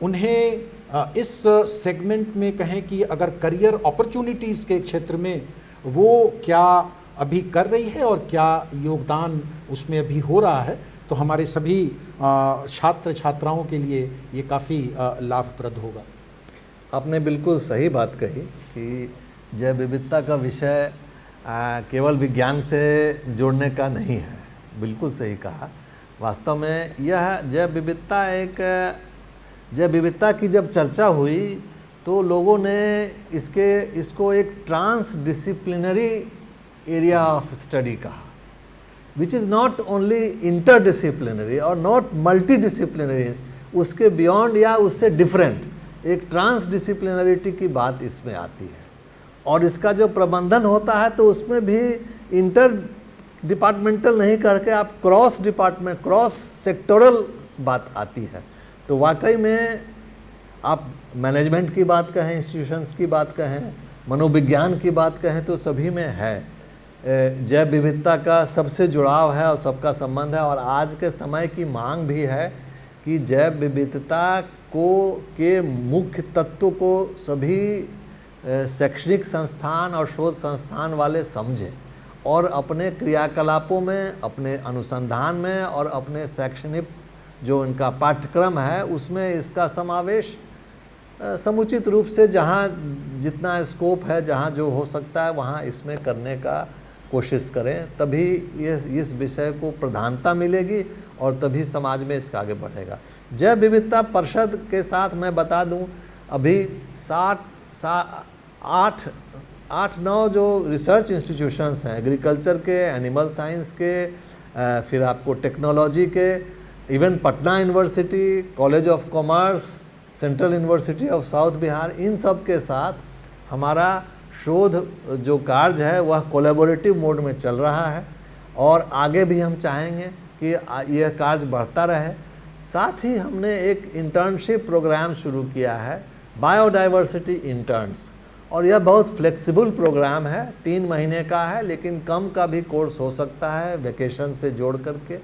उन्हें इस सेगमेंट में कहें कि अगर करियर अपॉर्चुनिटीज़ के क्षेत्र में वो क्या अभी कर रही है और क्या योगदान उसमें अभी हो रहा है, तो हमारे सभी छात्र छात्राओं के लिए ये काफ़ी लाभप्रद होगा। आपने बिल्कुल सही बात कही कि जैव विविधता का विषय केवल विज्ञान से जोड़ने का नहीं है, बिल्कुल सही कहा। वास्तव में यह जैव विविधता की जब चर्चा हुई तो लोगों ने इसको एक transdisciplinary area of study कहा, which is not only interdisciplinary और नॉट मल्टी डिसिप्लिनरी, उसके बियॉन्ड या उससे डिफरेंट एक ट्रांस डिसिप्लिनरिटी की बात इसमें आती है। और इसका जो प्रबंधन होता है तो उसमें भी इंटर डिपार्टमेंटल नहीं करके आप क्रॉस डिपार्टमेंट, क्रॉस सेक्टोरल बात आती है। तो वाकई में आप मैनेजमेंट की बात कहें, इंस्टीट्यूशंस की बात कहें, मनोविज्ञान की बात कहें, तो सभी में है जैव विविधता का सबसे जुड़ाव है और सबका संबंध है। और आज के समय की मांग भी है कि जैव विविधता के मुख्य तत्व को सभी शैक्षणिक संस्थान और शोध संस्थान वाले समझें और अपने क्रियाकलापों में, अपने अनुसंधान में और अपने शैक्षणिक जो उनका पाठ्यक्रम है उसमें इसका समावेश समुचित रूप से जहाँ जितना स्कोप है, जहाँ जो हो सकता है वहाँ इसमें करने का कोशिश करें, तभी इस विषय को प्रधानता मिलेगी और तभी समाज में इसका आगे बढ़ेगा। जैव विविधता परिषद के साथ मैं बता दूं, अभी 8-9 जो रिसर्च इंस्टीट्यूशंस हैं, एग्रीकल्चर के, एनिमल साइंस के, फिर आपको टेक्नोलॉजी के, even Patna university, college of commerce, central university of south Bihar, इन सब के साथ हमारा शोध जो कार्य है वह कोलैबोरेटिव मोड में चल रहा है और आगे भी हम चाहेंगे कि यह कार्य बढ़ता रहे। साथ ही हमने एक इंटर्नशिप प्रोग्राम शुरू किया है, बायोडाइवर्सिटी इंटर्न्स, और यह बहुत फ्लेक्सिबल प्रोग्राम है, 3 महीने का है, लेकिन कम का भी कोर्स हो सकता है वेकेशन से जोड़ करके,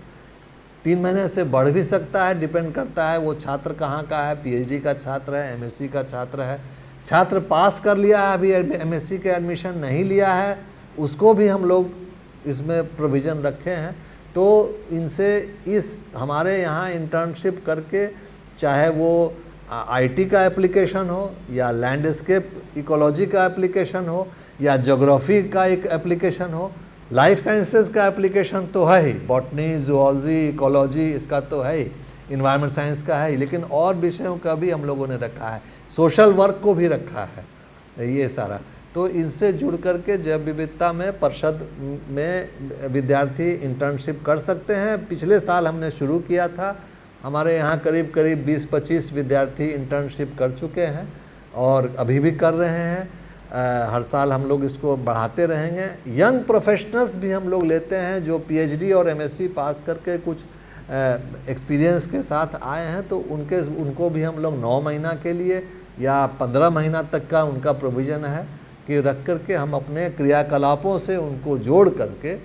3 महीने से बढ़ भी सकता है, डिपेंड करता है वो छात्र कहाँ का है, पीएचडी का छात्र है, एमएससी का छात्र है, छात्र पास कर लिया है अभी एमएससी के एडमिशन नहीं लिया है, उसको भी हम लोग इसमें प्रोविज़न रखे हैं। तो इनसे हमारे यहाँ इंटर्नशिप करके, चाहे वो आईटी का एप्लीकेशन हो या लैंडस्केप इकोलॉजी का एप्लीकेशन हो या ज्योग्राफी का एक एप्लीकेशन हो, लाइफ साइंसेस का एप्लीकेशन तो है ही, बॉटनी, जूलॉजी, इकोलॉजी इसका तो है ही, इन्वायरमेंट साइंस का है ही, लेकिन और विषयों का भी हम लोगों ने रखा है, सोशल वर्क को भी रखा है, ये सारा। तो इनसे जुड़ करके जैव विविधता में परिषद में विद्यार्थी इंटर्नशिप कर सकते हैं। पिछले साल हमने शुरू किया था, हमारे यहाँ करीब 20-25 विद्यार्थी इंटर्नशिप कर चुके हैं और अभी भी कर रहे हैं। हर साल हम लोग इसको बढ़ाते रहेंगे। यंग प्रोफेशनल्स भी हम लोग लेते हैं जो पीएचडी और एमएससी पास करके कुछ एक्सपीरियंस के साथ आए हैं, तो उनको भी हम लोग 9 महीना के लिए या 15 महीना तक का उनका प्रोविज़न है कि रख करके हम अपने क्रियाकलापों से उनको जोड़ करके,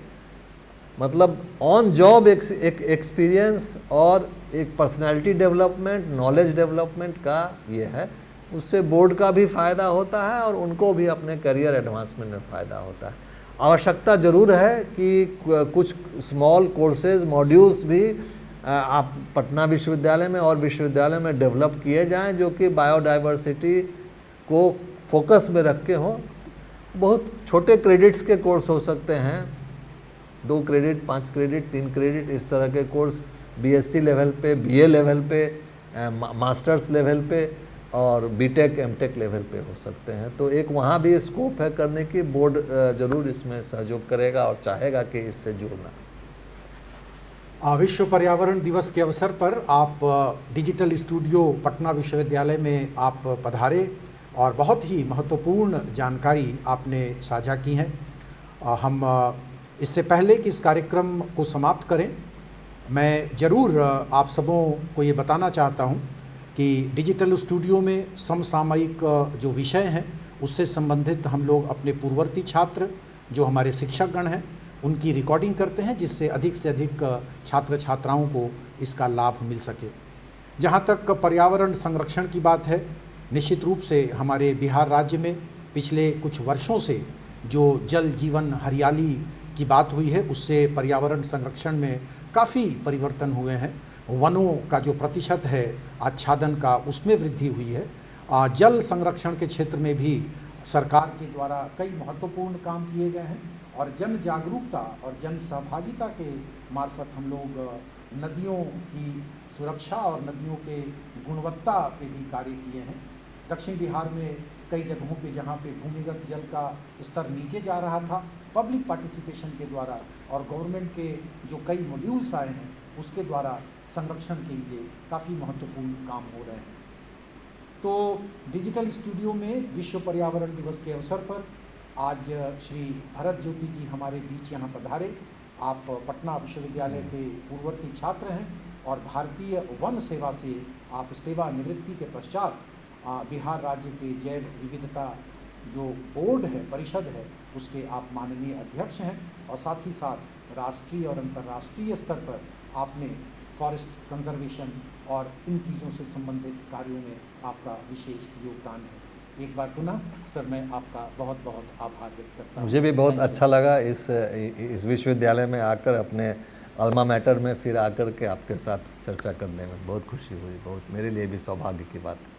मतलब ऑन जॉब एक एक्सपीरियंस और एक पर्सनालिटी डेवलपमेंट, नॉलेज डेवलपमेंट का ये है। उससे बोर्ड का भी फ़ायदा होता है और उनको भी अपने करियर एडवांसमेंट में फ़ायदा होता है। आवश्यकता ज़रूर है कि कुछ स्मॉल कोर्सेज मॉड्यूल्स भी आप पटना विश्वविद्यालय में और विश्वविद्यालय में डेवलप किए जाएं, जो कि बायोडाइवर्सिटी को फोकस में रख के हों। बहुत छोटे क्रेडिट्स के कोर्स हो सकते हैं, 2 क्रेडिट, 5 क्रेडिट, 3 क्रेडिट, इस तरह के कोर्स बीएससी लेवल पे, बीए लेवल पे, मास्टर्स लेवल पे और बीटेक एमटेक लेवल पे हो सकते हैं। तो एक वहाँ भी स्कोप है करने की। बोर्ड ज़रूर इसमें सहयोग करेगा और चाहेगा कि इससे जुड़ना। विश्व पर्यावरण दिवस के अवसर पर आप डिजिटल स्टूडियो पटना विश्वविद्यालय में आप पधारे और बहुत ही महत्वपूर्ण जानकारी आपने साझा की है। हम इससे पहले कि इस कार्यक्रम को समाप्त करें, मैं ज़रूर आप सबों को ये बताना चाहता हूँ कि डिजिटल स्टूडियो में समसामयिक जो विषय हैं उससे संबंधित हम लोग अपने पूर्ववर्ती छात्र जो हमारे शिक्षकगण हैं उनकी रिकॉर्डिंग करते हैं, जिससे अधिक से अधिक छात्र छात्राओं को इसका लाभ मिल सके। जहाँ तक पर्यावरण संरक्षण की बात है, निश्चित रूप से हमारे बिहार राज्य में पिछले कुछ वर्षों से जो जल जीवन हरियाली की बात हुई है, उससे पर्यावरण संरक्षण में काफ़ी परिवर्तन हुए हैं। वनों का जो प्रतिशत है आच्छादन का, उसमें वृद्धि हुई है। जल संरक्षण के क्षेत्र में भी सरकार के द्वारा कई महत्वपूर्ण काम किए गए हैं और जन जागरूकता और जन सहभागिता के मार्फत हम लोग नदियों की सुरक्षा और नदियों के गुणवत्ता पे भी कार्य किए हैं। दक्षिण बिहार में कई जगहों पे जहाँ पे भूमिगत जल का स्तर नीचे जा रहा था, पब्लिक पार्टिसिपेशन के द्वारा और गवर्नमेंट के जो कई मॉड्यूल्स आए हैं उसके द्वारा संरक्षण के लिए काफ़ी महत्वपूर्ण काम हो रहे हैं। तो डिजिटल स्टूडियो में विश्व पर्यावरण दिवस के अवसर पर आज श्री भरत ज्योति जी हमारे बीच यहाँ पधारे। आप पटना विश्वविद्यालय के पूर्ववर्ती छात्र हैं और भारतीय वन सेवा से आप सेवानिवृत्ति के पश्चात बिहार राज्य के जैव विविधता जो बोर्ड है, परिषद है, उसके आप माननीय अध्यक्ष हैं और साथ ही साथ राष्ट्रीय और अंतर्राष्ट्रीय स्तर पर आपने फॉरेस्ट कंजर्वेशन और इन चीज़ों से संबंधित कार्यों में आपका विशेष योगदान है। एक बार पुनः सर मैं आपका बहुत बहुत आभार व्यक्त करता हूँ। मुझे भी बहुत अच्छा लगा इस विश्वविद्यालय में आकर, अपने अल्मा मैटर में फिर आकर के आपके साथ चर्चा करने में बहुत खुशी हुई। बहुत मेरे लिए भी सौभाग्य की बात है।